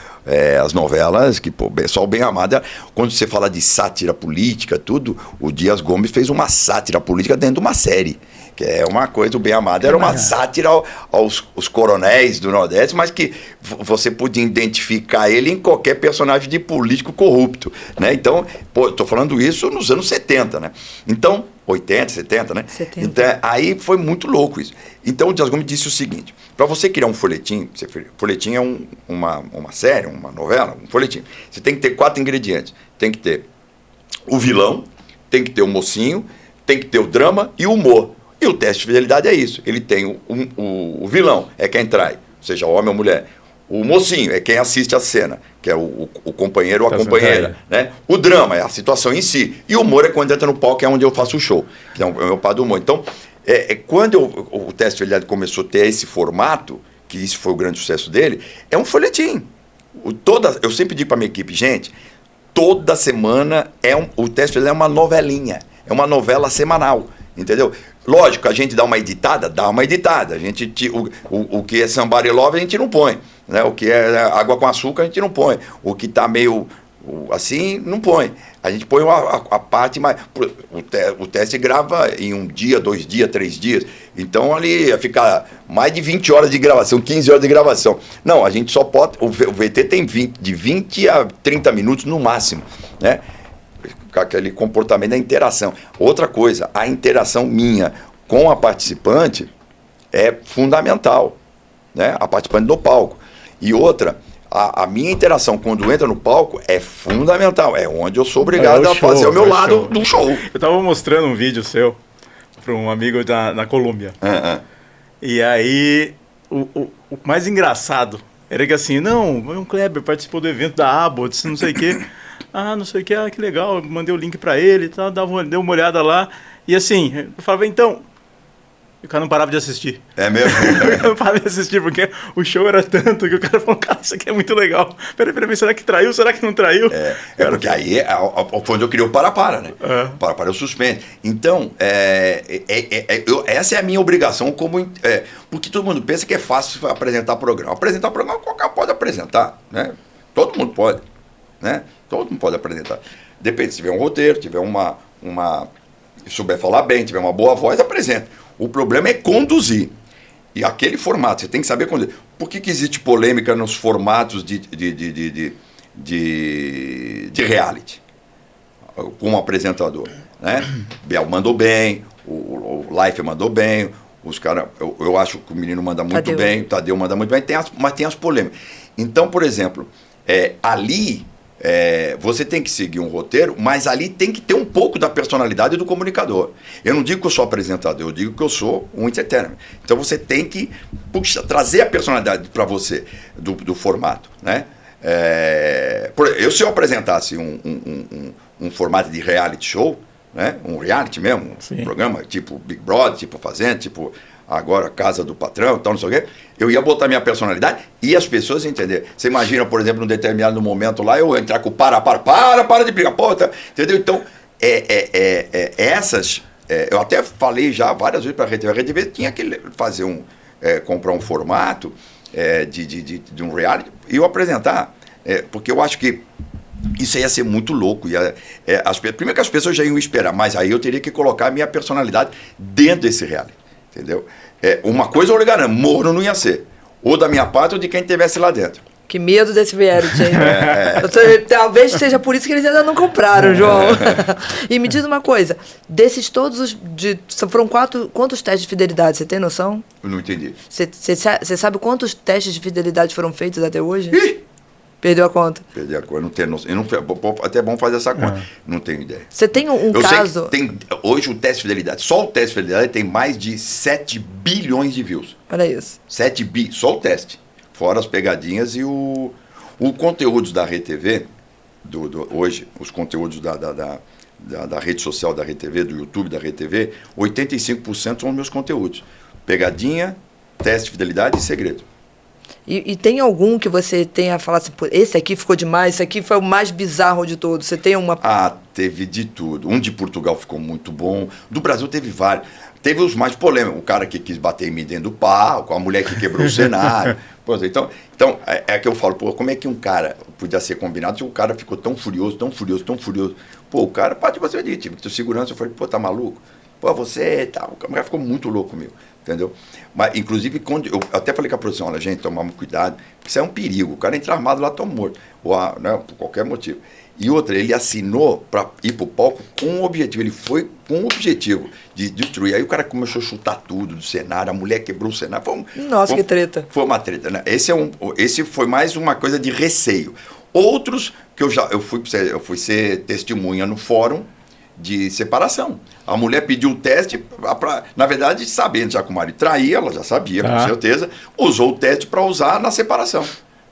as novelas, que só o Bem Amado, quando você fala de sátira política, tudo, o Dias Gomes fez uma sátira política dentro de uma série. Que é uma coisa, o Bem Amado era uma sátira aos coronéis do Nordeste, mas que você podia identificar ele em qualquer personagem de político corrupto, né? Então, estou falando isso nos anos 70, né? Então, 80, 70, né? 70. Então, aí foi muito louco isso. Então, o Dias Gomes disse o seguinte, para você criar um folhetim, folhetim é uma série, uma novela, um folhetim, você tem que ter 4 ingredientes. Tem que ter o vilão, tem que ter o mocinho, tem que ter o drama e o humor. E o teste de fidelidade é isso. Ele tem o vilão, é quem trai, seja homem ou mulher. O mocinho é quem assiste a cena, que é o companheiro ou a companheira. Né? O drama é a situação em si. E o humor é quando entra no palco, que é onde eu faço o show, que é o meu pai do humor. Então, quando o teste de fidelidade começou a ter esse formato, que isso foi o grande sucesso dele, é um folhetim. Eu sempre digo para a minha equipe, gente, toda semana o teste de fidelidade é uma novelinha. É uma novela semanal. Entendeu? Lógico, a gente dá uma editada. A gente, o que é somebody love a gente não põe, né? O que é água com açúcar a gente não põe. O que está meio assim, não põe. A gente põe a parte mais... O teste grava em 1 dia, 2 dias, 3 dias. Então ali ia ficar mais de 20 horas de gravação, 15 horas de gravação. Não, a gente só pode... O VT tem de 20 a 30 minutos no máximo, né? Aquele comportamento da interação. Outra coisa, a interação minha com a participante é fundamental, né? A participante do palco. E outra, a minha interação quando entra no palco é fundamental. É onde eu sou obrigado a fazer o meu lado do show. Eu estava mostrando um vídeo seu para um amigo na Colômbia. E aí, o mais engraçado era que assim, o Kleber participou do evento da Abbott, não sei o quê. Não sei o que, que legal, eu mandei o link pra ele, tá, deu uma olhada lá, e assim, eu falava, então, o cara não parava de assistir. É mesmo? Eu não parava de assistir, porque o show era tanto que o cara falou, cara, isso aqui é muito legal. Peraí, será que traiu, será que não traiu? Porque aí foi onde eu criei o para, né? Para o suspense. Então, essa é a minha obrigação porque todo mundo pensa que é fácil apresentar programa. Apresentar programa, qualquer pode apresentar, né? Todo mundo pode, né? Todo mundo pode apresentar. Depende, se tiver um roteiro, tiver souber falar bem, tiver uma boa voz, apresenta. O problema é conduzir. E aquele formato, você tem que saber conduzir. Por que existe polêmica nos formatos de reality? Com o apresentador, né? Bel mandou bem, o Life mandou bem, os caras, eu acho que o menino manda muito bem, o Tadeu manda muito bem, mas tem as polêmicas. Então, por exemplo, ali... você tem que seguir um roteiro, mas ali tem que ter um pouco da personalidade do comunicador. Eu não digo que eu sou apresentador, eu digo que eu sou um entertainer. Então você tem que trazer a personalidade para você do formato, né? Se eu apresentasse um formato de reality show, né? Um reality mesmo, um programa tipo Big Brother, tipo Fazenda, tipo agora Casa do Patrão, tal, não sei o quê, eu ia botar minha personalidade e as pessoas entenderem. Você imagina, por exemplo, num determinado momento lá, eu entrar com para de brigar, pô, tá, entendeu? Então, essas... eu até falei já várias vezes para a RTV. A RTV tinha que fazer comprar um formato de um reality e eu apresentar, porque eu acho que isso ia ser muito louco. Primeiro que as pessoas já iam esperar, mas aí eu teria que colocar a minha personalidade dentro desse reality, entendeu? Uma coisa eu lhe garanto, morno não ia ser. Ou da minha parte ou de quem estivesse lá dentro. Que medo desse reality, hein? Talvez seja por isso que eles ainda não compraram, João. E me diz uma coisa, desses todos foram quantos testes de fidelidade, você tem noção? Eu não entendi. Você sabe quantos testes de fidelidade foram feitos até hoje? Ih! Perdeu a conta. Perdi a conta, não tenho noção. Até é bom fazer essa conta. Não tenho ideia. Você tem um caso... Sei que hoje o teste de fidelidade, só o teste de fidelidade tem mais de 7 bilhões de views. Olha isso. 7 bi, só o teste. Fora as pegadinhas e o conteúdos da RTV, hoje, os conteúdos da rede social da RTV, do YouTube da RTV, 85% são os meus conteúdos. Pegadinha, teste de fidelidade e segredo. E tem algum que você tenha falado assim, esse aqui ficou demais, esse aqui foi o mais bizarro de todos? Você tem uma... Teve de tudo. Um de Portugal ficou muito bom. Do Brasil teve vários. Teve os mais polêmicos. O cara que quis bater em mim dentro do palco, a mulher que quebrou o cenário. Então que eu falo, como é que um cara podia ser combinado se o cara ficou tão furioso, tão furioso, tão furioso? O cara, você disse, tipo, segurança, eu falei, tá maluco? Você tá... O cara ficou muito louco comigo, entendeu? Mas, inclusive, quando eu até falei com a produção, olha, gente, tomar cuidado, porque isso é um perigo. O cara entra armado lá, tá morto. Né, por qualquer motivo. E outra, ele assinou para ir pro palco com um objetivo. Ele foi com um objetivo de destruir. Aí o cara começou a chutar tudo do cenário, a mulher quebrou o cenário. Nossa, que treta. Foi uma treta, né? Esse foi mais uma coisa de receio. Outros que eu fui ser testemunha no fórum de separação. A mulher pediu o teste, na verdade, sabendo já que o marido traía, ela já sabia, com certeza, usou o teste para usar na separação.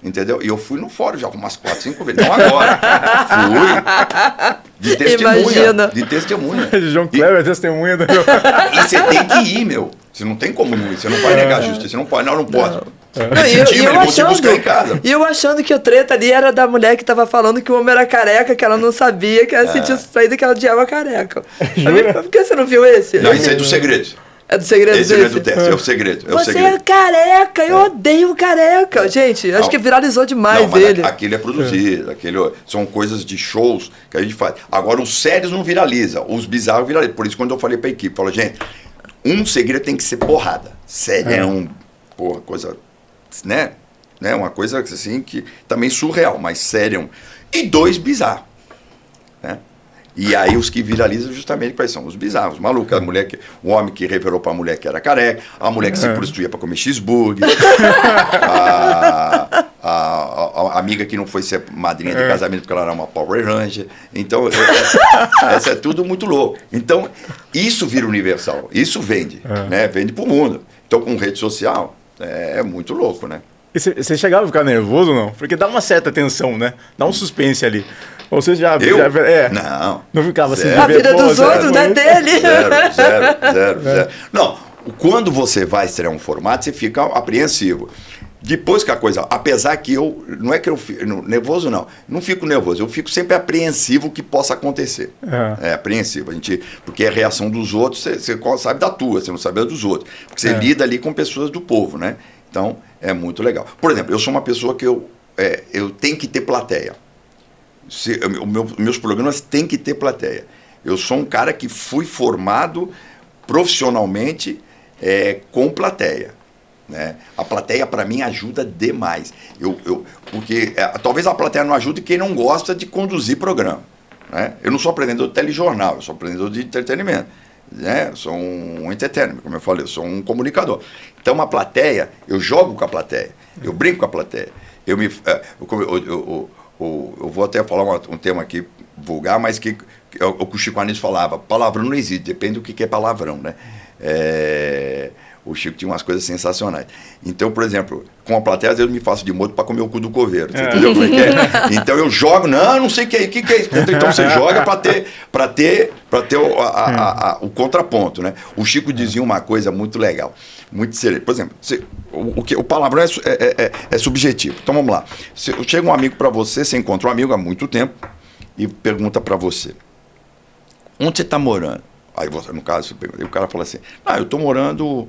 Entendeu? E eu fui no fórum já umas 4, 5 vezes. Não agora. Fui de testemunha. Imagina. De testemunha. João Kleber é testemunha. E você tem que ir, meu. Você não tem como não ir. Você não vai negar a justiça. Você não pode. Não pode. E eu achando que o treta ali era da mulher que tava falando que o homem era careca, que ela não sabia, que ela sentia saída, que ela odiava careca. Por que você não viu esse? Não, isso é do segredo. É do segredo desse? Esse é do teste, é o segredo. Você é careca, eu odeio careca. Gente, acho que viralizou demais ele. Aquilo é produzido, são coisas de shows que a gente faz. Agora, os sérios não viraliza, os bizarros viralizam. Por isso, quando eu falei pra equipe, falou, gente, um segredo tem que ser porrada. Sério, porra, coisa, né? Uma coisa assim que também surreal, mas sério. E 2 bizarros, né? E aí os que viralizam justamente quais são? Os bizarros, os malucos, o homem que revelou para a mulher que era careca, a mulher que se prostituía para comer cheeseburger, a amiga que não foi ser madrinha de casamento porque ela era uma Power Ranger. Então, essa é tudo muito louco. Então, isso vira universal, isso vende, né? Vende para o mundo. Então, com rede social, é muito louco, né? E você chegava a ficar nervoso ou não? Porque dá uma certa tensão, né? Dá um suspense ali. Ou você já... Não. Não ficava assim... A vida dos outros, não é dele. Zero. Não, quando você vai estrear um formato, você fica apreensivo. Depois que a coisa... Apesar que não é que eu fico nervoso, não fico nervoso. Eu fico sempre apreensivo que possa acontecer. Apreensivo. Porque é a reação dos outros, você sabe da tua, você não sabe da dos outros. Porque você lida ali com pessoas do povo, né? Então, é muito legal. Por exemplo, eu sou uma pessoa que eu tenho que ter plateia. Meus programas têm que ter plateia. Eu sou um cara que fui formado profissionalmente com plateia, né? A plateia, para mim, ajuda demais. Porque talvez a plateia não ajude quem não gosta de conduzir programa, né? Eu não sou apresentador de telejornal, eu sou apresentador de entretenimento, né? Eu sou um entertainer, como eu falei, eu sou um comunicador. Então, a plateia, eu jogo com a plateia, eu brinco com a plateia. Eu vou até falar um tema aqui vulgar, mas que o Chico Anísio falava, palavrão não existe, depende do que é palavrão, né? O Chico tinha umas coisas sensacionais. Então, por exemplo, com a plateia, às vezes eu me faço de morto para comer o cu do coveiro. Você entendeu como é que é? Então eu jogo, não sei o que é isso. Então você joga para ter o contraponto, né? O Chico dizia uma coisa muito legal. muito sério. Por exemplo, o palavrão é subjetivo. Então vamos lá. Chega um amigo para você encontra um amigo há muito tempo e pergunta para você: onde você está morando? Aí você, no caso, o cara fala assim: eu estou morando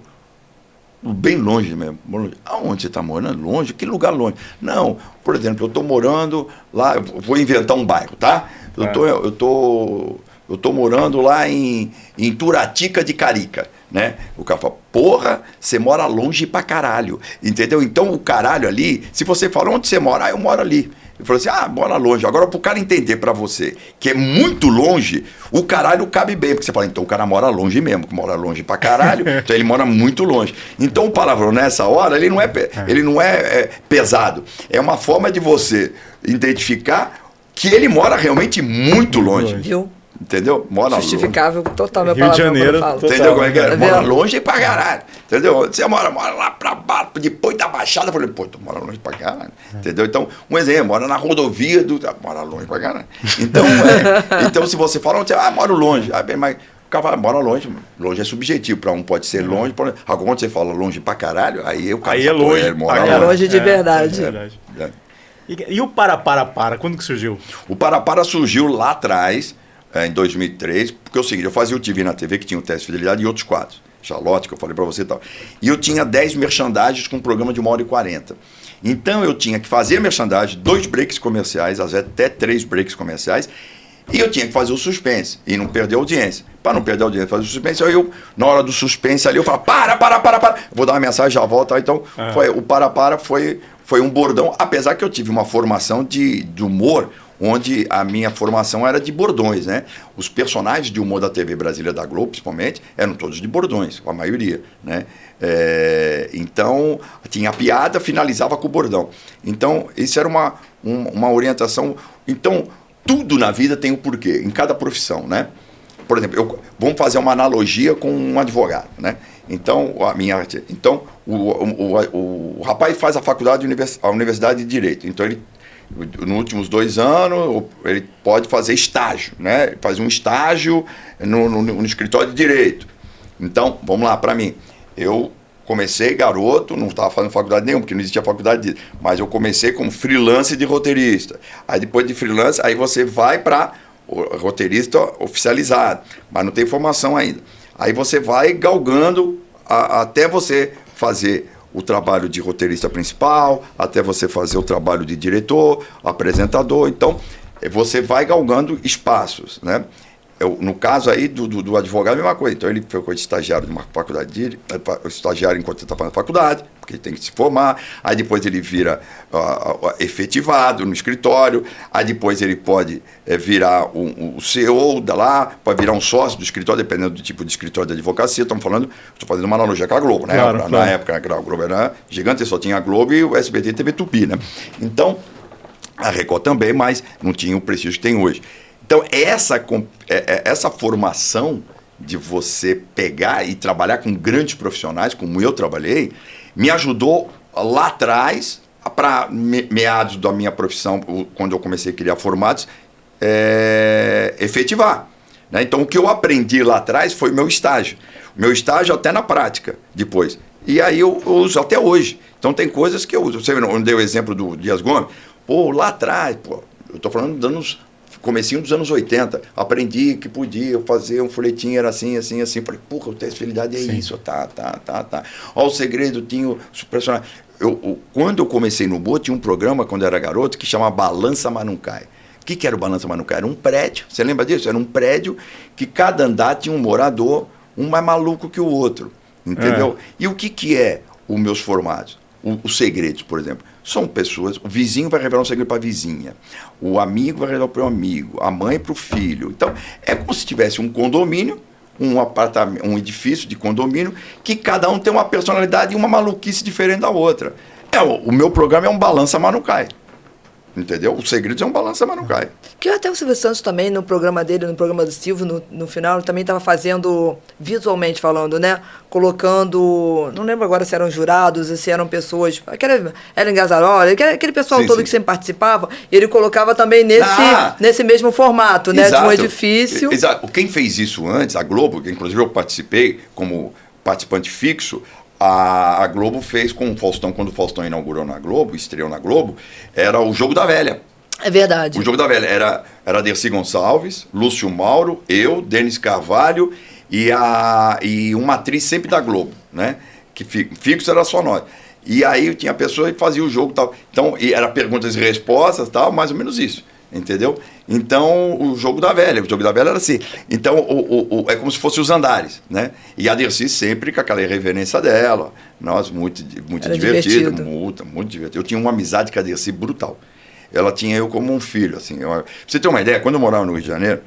bem longe mesmo. Aonde você está morando? Longe? Que lugar longe? Não, por exemplo, eu estou morando lá, eu vou inventar um bairro, tá? Eu tô morando lá em Turatica de Carica, né? O cara fala: porra, você mora longe pra caralho, entendeu? Então o caralho ali, se você fala onde você mora, eu moro ali. Ele falou assim: mora longe. Agora, pro cara entender pra você que é muito longe, o caralho cabe bem, porque você fala, então o cara mora longe mesmo, que mora longe pra caralho, então ele mora muito longe. Então o palavrão nessa hora, ele não é pesado. É uma forma de você identificar que ele mora realmente muito longe. Viu? Entendeu? Mora justificável longe. total, meu Rio de Janeiro. Entendeu como é que é? Tá Mora vendo? longe pra caralho. Entendeu? Você mora lá pra baixo, depois da Baixada. Eu falei, pô, tu mora longe pra caralho. Entendeu? Então, um exemplo, mora na rodovia mora longe pra caralho. Então, então se você fala, moro longe. Mas o cara fala, mora longe. Longe é subjetivo. Pra um pode ser longe. Agora, quando você fala longe pra caralho, aí o cara aí é longe. Ele mora É longe de verdade. E o para? Quando que surgiu? O para surgiu lá atrás, em 2003, porque é o seguinte, eu fazia o TV na TV, que tinha o Teste de Fidelidade e outros quadros. Charlotte, que eu falei pra você e tal. E eu tinha 10 merchandising com um programa de 1h40. Então eu tinha que fazer merchandising, 2 breaks comerciais, às vezes até 3 breaks comerciais, e eu tinha que fazer o suspense, e não perder a audiência. Para não perder a audiência, fazer o suspense, na hora do suspense ali, eu falo, para. Vou dar uma mensagem, já volto. Então, o para foi um bordão, apesar que eu tive uma formação de humor, onde a minha formação era de bordões, né? Os personagens de humor da TV brasileira, da Globo, principalmente, eram todos de bordões, a maioria, né? Então, tinha a piada, finalizava com o bordão. Então, isso era uma orientação. Então, tudo na vida tem um porquê, em cada profissão, né? Por exemplo, vamos fazer uma analogia com um advogado, né? Então, o rapaz faz a faculdade, a Universidade de Direito. Então, ele, nos últimos 2 anos, ele pode fazer estágio, né? Ele faz um estágio no escritório de Direito. Então, vamos lá, para mim. Eu comecei garoto, não estava fazendo faculdade nenhuma, porque não existia faculdade mas eu comecei como freelance de roteirista. Aí, depois de freelance, aí você vai para roteirista oficializado, mas não tem formação ainda. Aí você vai galgando até você fazer o trabalho de roteirista principal, até você fazer o trabalho de diretor, apresentador. Então, você vai galgando espaços, né? No caso aí do advogado, a mesma coisa. Então, ele foi estagiário de uma faculdade, estagiário enquanto ele está fazendo faculdade, porque ele tem que se formar. Aí depois ele vira efetivado no escritório. Aí depois ele pode virar o CEO lá, pode virar um sócio do escritório, dependendo do tipo de escritório de advocacia. Estou fazendo uma analogia com a Globo, né? Claro. Na época, a Globo era gigante, só tinha a Globo e o SBT e TV Tupi, né? Então, a Record também, mas não tinha o prestígio que tem hoje. Então, essa formação de você pegar e trabalhar com grandes profissionais, como eu trabalhei, me ajudou lá atrás, para meados da minha profissão, quando eu comecei a criar formatos, efetivar. Né? Então, o que eu aprendi lá atrás foi meu estágio. Meu estágio até na prática, depois. E aí eu uso até hoje. Então, tem coisas que eu uso. Você não deu o exemplo do Dias Gomes? Lá atrás, eu estou falando de comecinho dos anos 80, aprendi que podia fazer um folhetim, era assim. Falei, porra, o Teste de Fidelidade é isso, tá. Ó, o segredo tinha o personagem. Quando eu comecei no Boa, tinha um programa, quando eu era garoto, que chama Balança Mas Não Cai. O que era o Balança Mas Não Cai? Era um prédio, você lembra disso? Era um prédio que cada andar tinha um morador, um mais maluco que o outro, entendeu? E o que é os meus formatos? Os segredos, por exemplo, são pessoas, o vizinho vai revelar um segredo para a vizinha, o amigo vai revelar para o amigo, a mãe para o filho. Então, é como se tivesse um condomínio, um apartamento, um edifício de condomínio, que cada um tem uma personalidade e uma maluquice diferente da outra. O meu programa é um Balança Mas Não Cai. Entendeu? O segredo é um Balança Mas Não Cai. Que até o Silvio Santos também, no programa dele, no programa do Silvio, no final, ele também estava fazendo, visualmente falando, né? Colocando, não lembro agora se eram jurados, se eram pessoas, era Gazzaroli, aquele pessoal sim, todo sim. que sempre participava, e ele colocava também nesse mesmo formato, né? Exato. De um edifício. Exato. Quem fez isso antes, a Globo, que inclusive eu participei como participante fixo, a Globo fez com o Faustão, quando o Faustão inaugurou na Globo, estreou na Globo, era o Jogo da Velha. É verdade. O Jogo da Velha era Dercy Gonçalves, Lúcio Mauro, eu, Denis Carvalho e uma atriz sempre da Globo, né? Que fixo era só nós. E aí tinha a pessoa que fazia o jogo e tal. Então, e era perguntas e respostas e tal, mais ou menos isso. Entendeu? Então, o Jogo da Velha era assim. Então, é como se fosse os andares, né? E a Dercy sempre com aquela irreverência dela. Nós, muito divertido. Muito divertido. Eu tinha uma amizade com a Dercy brutal. Ela tinha eu como um filho, assim. Pra você ter uma ideia, quando eu morava no Rio de Janeiro,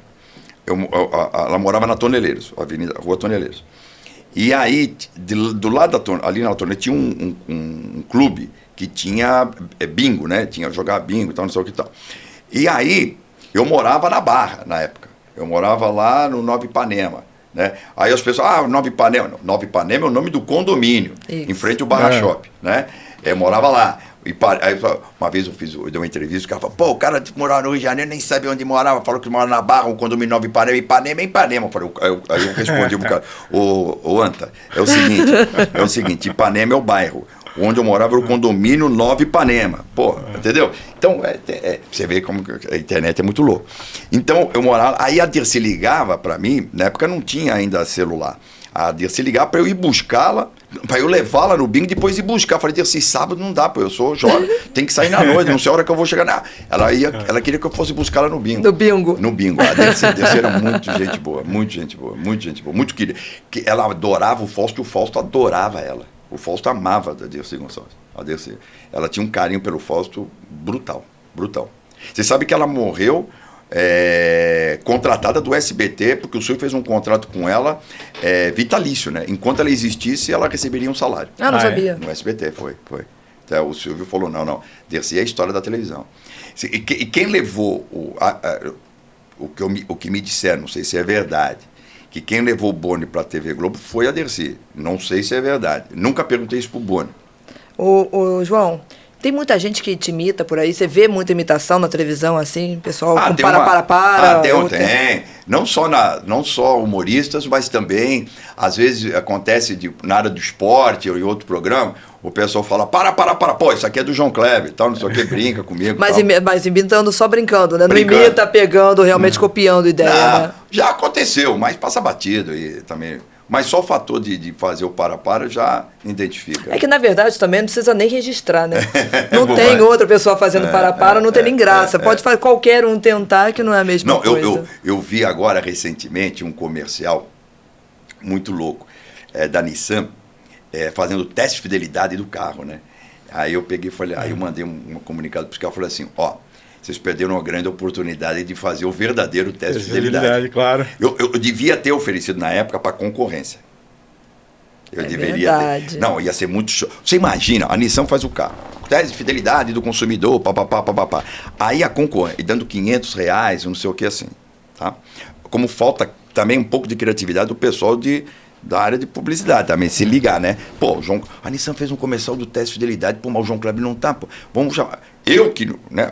ela morava na Toneleiros, Rua Toneleiros. E aí, do lado ali na Toneleiros, tinha um clube que tinha bingo, né? Tinha jogar bingo e tal, não sei o que tal. E aí, eu morava na Barra, na época. Eu morava lá no Nova Ipanema, né? Aí as pessoas, Nova Ipanema. Nova Ipanema é o nome do condomínio, em frente ao Barra Shop, né? Eu morava lá. Aí, uma vez eu dei uma entrevista, o cara falou, o cara morava no Rio de Janeiro, nem sabia onde morava, falou que morava na Barra, o condomínio Nova Ipanema. Ipanema é Ipanema. Aí eu respondi pro cara, ô Anta, é o seguinte, Ipanema é o bairro. Onde eu morava era o condomínio Nova Ipanema. Entendeu? Então, você vê como a internet é muito louca. Então, eu morava... Aí a Dercy ligava para mim, na época não tinha ainda celular. A Dercy ligava para eu ir buscá-la, para eu levá-la no bingo e depois ir buscar. Eu falei, Dercy, sábado não dá, eu sou jovem, tem que sair na noite, não sei a hora que eu vou chegar. Ela queria que eu fosse buscar ela no bingo. No bingo. No bingo. A Dercy era muito gente boa, muito querida. Ela adorava o Fausto e o Fausto adorava ela. O Fausto amava a Dercy Gonçalves. A Dercy. Ela tinha um carinho pelo Fausto brutal. Você sabe que ela morreu contratada do SBT, porque o Silvio fez um contrato com ela vitalício, né? Enquanto ela existisse, ela receberia um salário. Não sabia. No SBT, foi. Então, o Silvio falou, não, Dercy é a história da televisão. E quem levou o que me disseram, não sei se é verdade, que quem levou o Boni para a TV Globo foi a Dercy. Não sei se é verdade. Nunca perguntei isso pro Boni. Ô, João, tem muita gente que te imita por aí. Você vê muita imitação na televisão, assim, pessoal com para. Tem. Não só humoristas, mas também, às vezes, acontece na área do esporte ou em outro programa, o pessoal fala, para, isso aqui é do João Kleber, tal, não sei o que, brinca comigo. Mas imitando só brincando, né? Não imita pegando, realmente copiando ideia, né? Já aconteceu, mas passa batido e também... Mas só o fator de fazer o para já identifica. É que, na verdade, também não precisa nem registrar, né? Não tem outra pessoa fazendo para, não tem nem graça. Pode fazer qualquer um tentar, que não é a mesma coisa. Eu vi agora, recentemente, um comercial muito louco da Nissan, fazendo teste de fidelidade do carro, né? Aí eu peguei e falei, aí eu mandei um comunicado para os caras, falei assim, vocês perderam uma grande oportunidade de fazer o verdadeiro teste de fidelidade. Claro. Eu devia ter oferecido na época para concorrência. Eu deveria ter. Não, ia ser muito show. Você imagina, a Nissan faz o carro. Teste de fidelidade do consumidor, papapá. Aí a concorrência, dando R$500, não sei o que assim. Tá? Como falta também um pouco de criatividade do pessoal da área de publicidade também, se ligar, né? A Nissan fez um comercial do teste de fidelidade, mas o João Kleber não tá, vamos chamar. Eu que, né?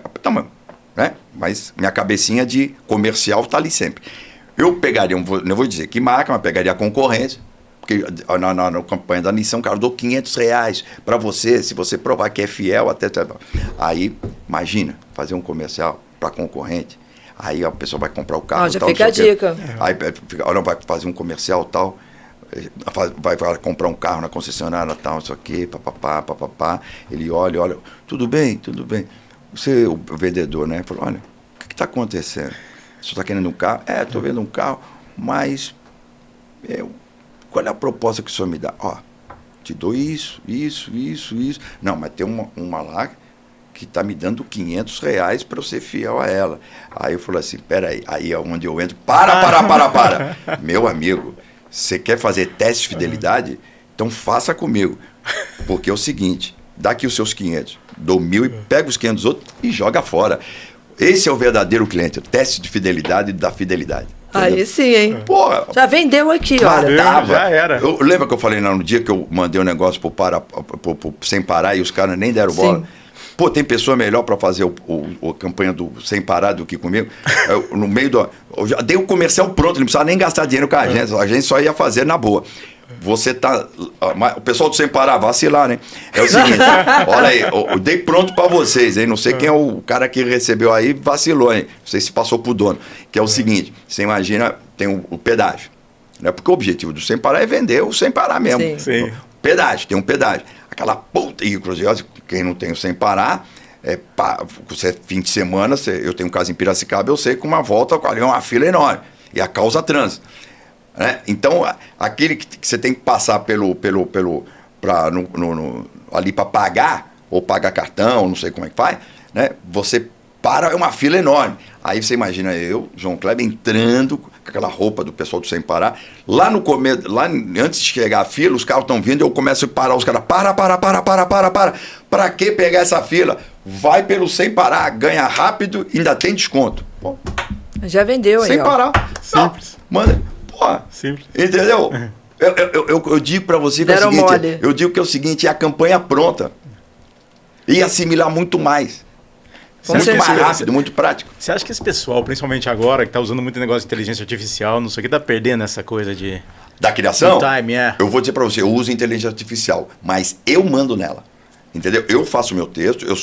Né? Mas minha cabecinha de comercial tá ali sempre. Eu pegaria, não vou dizer que marca, mas pegaria a concorrência, porque na campanha da Nissan, cara, eu dou R$500 para você, se você provar que é fiel até... Aí, imagina, fazer um comercial para concorrente, aí a pessoa vai comprar o carro... já tal, fica a dica. Aí vai fazer um comercial tal, vai comprar um carro na concessionária tal, isso aqui, papapá, ele olha, tudo bem. Você, o vendedor, né? Falou, olha, o que está acontecendo? Você está querendo um carro? Estou vendo um carro, mas qual é a proposta que o senhor me dá? Te dou isso. Não, mas tem uma lá que está me dando R$500 para eu ser fiel a ela. Aí eu falei assim, peraí, aí é onde eu entro, para. Meu amigo, você quer fazer teste de fidelidade? Então faça comigo, porque é o seguinte, dá aqui os seus 500, dou 1.000 e pega os 500 outros e joga fora. Esse é o verdadeiro cliente, o teste de fidelidade da fidelidade. Entendeu? Aí sim, hein? Porra, já vendeu aqui, olha. Já era. Lembra que eu falei no dia que eu mandei um negócio pro Sem Parar e os caras nem deram bola? Sim. Tem pessoa melhor para fazer a campanha do Sem Parar do que comigo. No meio do... Eu já dei o comercial pronto, não precisava nem gastar dinheiro com a agência só ia fazer na boa. você tá... O pessoal do Sem Parar, vacilar, né? É o seguinte, olha aí, eu dei pronto para vocês, hein? Não sei quem é o cara que recebeu aí, vacilou, hein? Não sei se passou pro dono. Que é o seguinte, você imagina, tem o pedágio, né? Porque o objetivo do Sem Parar é vender o Sem Parar mesmo. Sim. Pedágio, tem um pedágio. Aquela puta, e inclusive, quem não tem o Sem Parar... você fim de semana, eu tenho um caso em Piracicaba, eu sei que uma volta é uma fila enorme, e a causa trânsito, né? Então, aquele que você tem que passar ali para pagar, ou pagar cartão, não sei como é que faz, né? Você para, é uma fila enorme. Aí você imagina eu, João Kleber, entrando com aquela roupa do pessoal do Sem Parar, lá no começo, antes de chegar a fila, os carros estão vindo, eu começo a parar, os caras, para que pegar essa fila? Vai pelo Sem Parar, ganha rápido e ainda tem desconto. Pô, já vendeu aí, Sem parar. Simples. Não, manda, porra. Simples. Entendeu? Eu digo para você que é o seguinte, eu digo que é o seguinte, é a campanha pronta. E assimilar muito mais. Muito mais rápido, muito prático. Você acha que esse pessoal, principalmente agora, que está usando muito negócio de inteligência artificial, não sei o que, está perdendo essa coisa de... Da criação? Time, Eu vou dizer para você, eu uso inteligência artificial, mas eu mando nela. Entendeu? Eu faço o meu texto, eu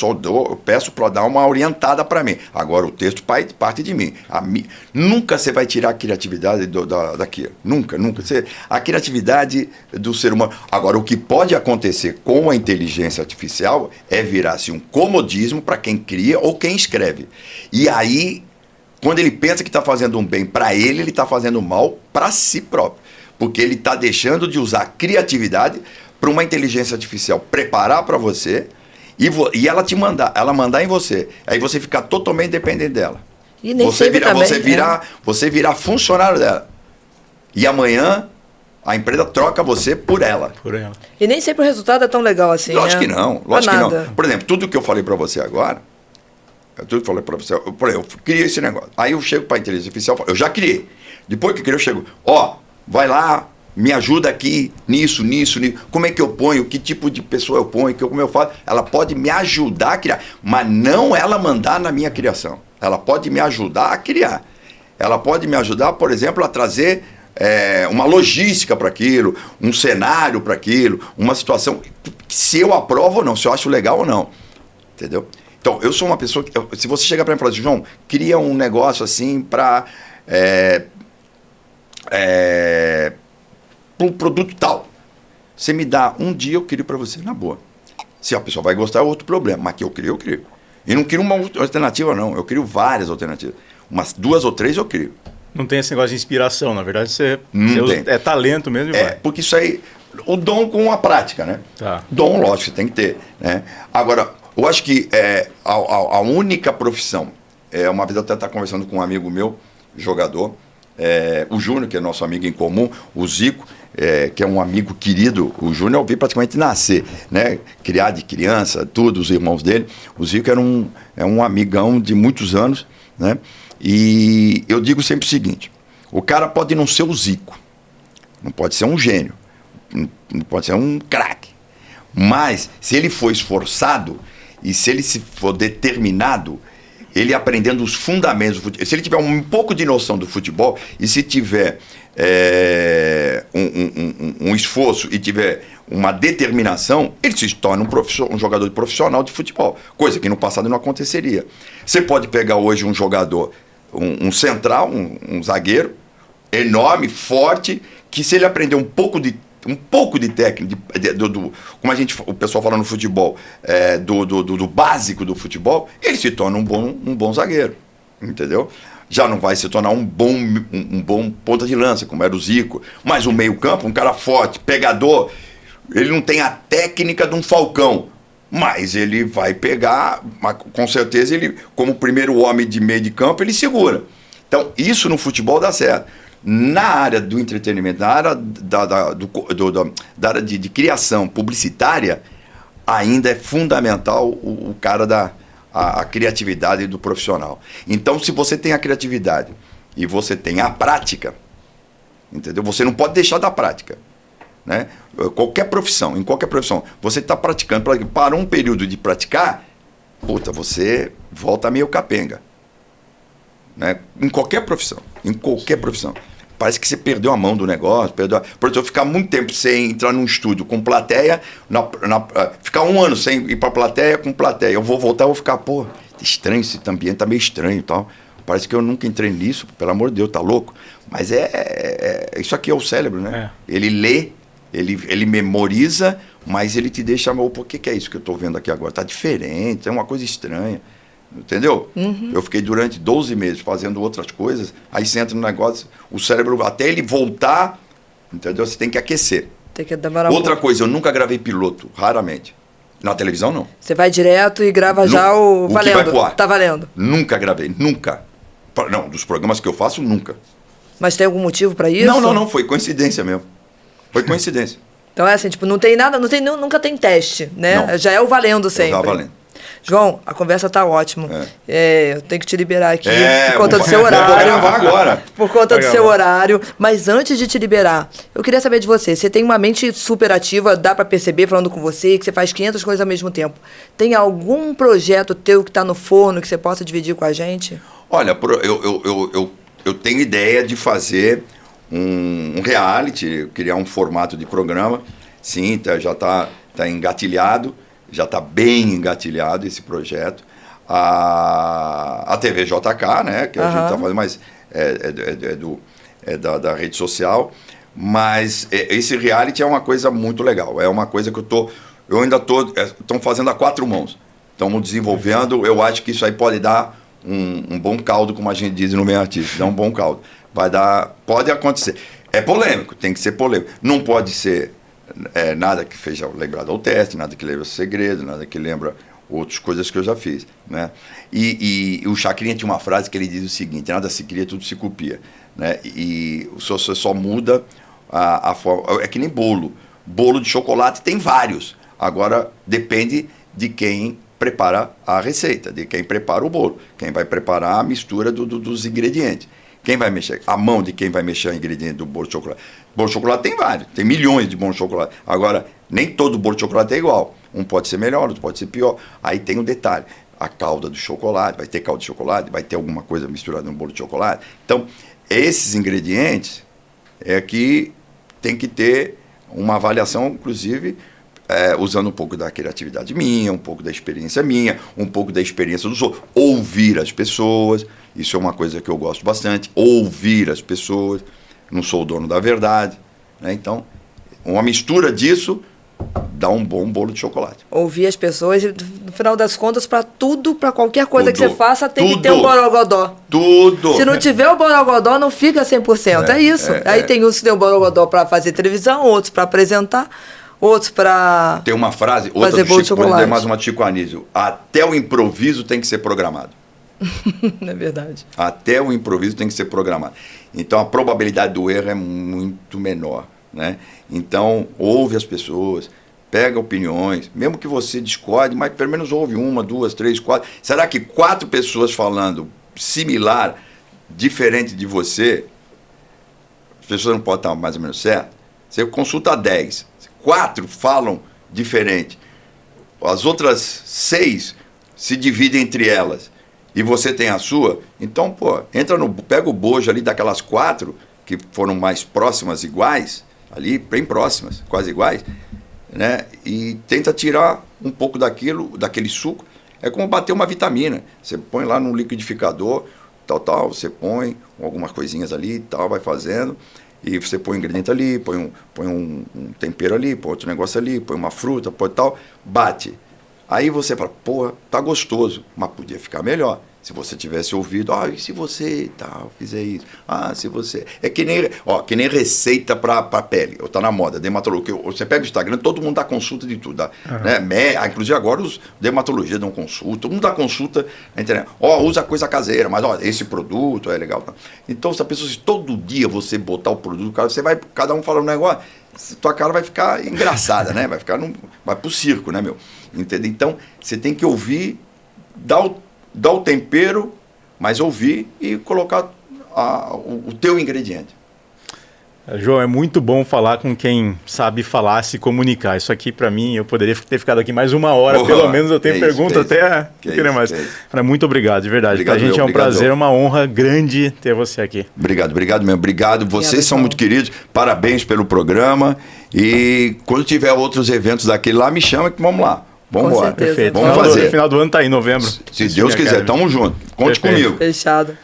peço para dar uma orientada para mim. Agora, o texto parte de mim. Nunca você vai tirar a criatividade daquilo. Nunca. A criatividade do ser humano. Agora, o que pode acontecer com a inteligência artificial é virar-se um comodismo para quem cria ou quem escreve. E aí, quando ele pensa que está fazendo um bem para ele está fazendo mal para si próprio. Porque ele está deixando de usar a criatividade para uma inteligência artificial preparar para você e ela te mandar, ela mandar em você. Aí você ficar totalmente dependente dela. E nem você virar funcionário dela. E amanhã a empresa troca você por ela. E nem sempre o resultado é tão legal assim. Lógico né? que não, lógico que não. Por exemplo, tudo que eu falei para você agora, eu criei esse negócio. Aí eu chego para a inteligência artificial, eu já criei. Depois que eu criei, eu chego, vai lá, me ajuda aqui, nisso. Como é que eu ponho? Que tipo de pessoa eu ponho? Como eu faço? Ela pode me ajudar a criar, mas não ela mandar na minha criação. Ela pode me ajudar a criar. Ela pode me ajudar, por exemplo, a trazer uma logística para aquilo, um cenário para aquilo, uma situação, se eu aprovo ou não, se eu acho legal ou não. Entendeu? Então, eu sou uma pessoa que, se você chegar para mim e falar assim, João, cria um negócio assim para... um produto tal. Você me dá um dia, eu crio para você, na boa. Se a pessoa vai gostar, é outro problema. Mas que eu crio. E não crio uma alternativa, não. Eu crio várias alternativas. Umas 2 ou 3 eu crio. Não tem esse negócio de inspiração. Na verdade, você usa, é talento mesmo. Porque isso aí... O dom com a prática, né? Tá. Dom, lógico, você tem que ter. Né? Agora, eu acho que a única profissão... uma vez eu até estava conversando com um amigo meu, jogador, o Júnior, que é nosso amigo em comum, o Zico, que é um amigo querido. O Júnior eu vi praticamente nascer, né? Criar de criança, tudo, os irmãos dele. O Zico era um amigão de muitos anos, né? E eu digo sempre o seguinte, o cara pode não ser o Zico, não pode ser um gênio, não pode ser um craque, mas se ele for esforçado e se ele for determinado, ele aprendendo os fundamentos do futebol, se ele tiver um pouco de noção do futebol e se tiver um esforço e tiver uma determinação, ele se torna um jogador profissional de futebol, coisa que no passado não aconteceria. Você pode pegar hoje um jogador, um central, um zagueiro enorme, forte, que se ele aprender um pouco de técnica, como o pessoal fala no futebol, do básico do futebol, ele se torna um bom zagueiro, entendeu? Já não vai se tornar um bom ponta de lança, como era o Zico, mas o meio-campo, um cara forte, pegador, ele não tem a técnica de um Falcão, mas ele vai pegar, com certeza, ele, como primeiro homem de meio de campo, ele segura. Então, isso no futebol dá certo. Na área do entretenimento, na área da área de criação publicitária, ainda é fundamental o cara a criatividade do profissional. Então, se você tem a criatividade e você tem a prática, entendeu? Você não pode deixar da prática, né? Em qualquer profissão, você está praticando, para um período de praticar, você volta meio capenga, né? Em qualquer profissão. parece que você perdeu a mão do negócio. Por exemplo, ficar muito tempo sem entrar num estúdio com plateia, ficar 1 ano sem ir pra plateia com plateia. Eu vou voltar, eu vou ficar, pô, estranho, esse ambiente tá meio estranho e tal. Parece que eu nunca entrei nisso, pelo amor de Deus, tá louco? Mas isso aqui é o cérebro, né? Ele lê, ele memoriza, mas ele te deixa, por que é isso que eu tô vendo aqui agora? Tá diferente, é uma coisa estranha. Entendeu? Eu fiquei durante 12 meses fazendo outras coisas, aí você entra no negócio, o cérebro, até ele voltar, entendeu? Você tem que aquecer. Tem que demorar Outra coisa, eu nunca gravei piloto, raramente. Na televisão, não. Você vai direto e grava já o valendo. Que vai pro ar. Tá valendo. Nunca gravei, nunca. Não, dos programas que eu faço, nunca. Mas tem algum motivo pra isso? Não, foi coincidência mesmo. Foi coincidência. Então é assim, tipo, não tem nada, nunca tem teste, né? Não. Já é o valendo sempre. Tá valendo. João, a conversa tá ótima. Eu tenho que te liberar aqui por conta do vou seu horário. Vou gravar agora. Por conta do seu horário. Mas antes de te liberar, eu queria saber de você. Você tem uma mente super ativa, dá pra perceber falando com você, que você faz 500 coisas ao mesmo tempo. Tem algum projeto teu que tá no forno que você possa dividir com a gente? Olha, eu tenho ideia de fazer um reality, criar um formato de programa. Sim, já tá engatilhado. Já está bem engatilhado esse projeto. A TV JK, né? Que a gente está fazendo, mas da rede social. Mas esse reality é uma coisa muito legal. É uma coisa que eu ainda estão fazendo a 4 mãos. Estamos desenvolvendo. Eu acho que isso aí pode dar um bom caldo, como a gente diz no meio artístico. Dá um bom caldo. Pode acontecer. É polêmico, tem que ser polêmico. Não pode ser nada que seja lembrado ao teste, nada que lembre o segredo, nada que lembra outras coisas que eu já fiz, né? E o Chacrinha tinha uma frase que ele diz o seguinte: nada se cria, tudo se copia, né? E você só muda a forma. É que nem bolo de chocolate tem vários, agora depende de quem prepara a receita, de quem prepara o bolo, quem vai preparar a mistura dos ingredientes. Quem vai mexer? A mão de quem vai mexer o ingrediente do bolo de chocolate. Bolo de chocolate tem vários, tem milhões de bolos de chocolate. Agora, nem todo bolo de chocolate é igual. Um pode ser melhor, outro pode ser pior. Aí tem um detalhe: a calda do chocolate, vai ter calda de chocolate, vai ter alguma coisa misturada no bolo de chocolate. Então, esses ingredientes é que tem que ter uma avaliação, inclusive, usando um pouco da criatividade minha, um pouco da experiência minha, um pouco da experiência dos outros. Ouvir as pessoas, isso é uma coisa que eu gosto bastante. Ouvir as pessoas, não sou o dono da verdade, né? Então, uma mistura disso dá um bom bolo de chocolate. Ouvir as pessoas e, no final das contas, para qualquer coisa que você faça, tem que ter um borogodó. Tudo. Se não tiver o borogodó, não fica 100%. É isso. Aí tem uns que tem o borogodó para fazer televisão, outros para apresentar, outros para tem uma frase, outra do Chico, mais uma de Chico Anísio: até o improviso tem que ser programado. É verdade. Até o improviso tem que ser programado. Então a probabilidade do erro é muito menor, né? Então ouve as pessoas, pega opiniões, mesmo que você discorde, mas pelo menos ouve 1, 2, 3, 4. Será que 4 pessoas falando similar, diferente de você, as pessoas não podem estar mais ou menos certas? Você consulta 10, 4 falam diferente, as outras 6 se dividem entre elas e você tem a sua. Então, pega o bojo ali daquelas 4 que foram mais próximas, iguais, ali bem próximas, quase iguais, né? E tenta tirar um pouco daquele suco. É como bater uma vitamina. Você põe lá no liquidificador, tal, você põe algumas coisinhas ali, tal, vai fazendo. E você põe um ingrediente ali, põe um tempero ali, põe outro negócio ali, põe uma fruta, põe tal, bate. Aí você fala: tá gostoso, mas podia ficar melhor. Se você tivesse ouvido, e se você tal, fizer isso, se você... É que nem receita para pele, tá na moda, dermatologia. Você pega o Instagram, todo mundo dá consulta de tudo, né? Inclusive agora os dermatologistas dão consulta, todo mundo dá consulta na internet. Usa coisa caseira, mas esse produto é legal. Então, se a pessoa, se todo dia você botar o produto, você vai, cada um fala um negócio, tua cara vai ficar engraçada, né? Vai pro circo, né, meu? Entendeu? Então, você tem que ouvir, dar o tempero, mas ouvir e colocar o teu ingrediente. João, é muito bom falar com quem sabe falar, se comunicar. Isso aqui, para mim, eu poderia ter ficado aqui mais 1 hora, pelo menos eu tenho pergunta até querer mais. Muito obrigado, de verdade. Pra gente é um prazer, uma honra grande ter você aqui. Obrigado mesmo. Obrigado. Vocês são muito queridos. Parabéns pelo programa. E quando tiver outros eventos daquele lá, me chama que vamos lá. Vamos embora. Perfeito. Vamos fazer. Final do ano tá aí, novembro. Se Deus quiser, tamo junto. Conte comigo. Fechado.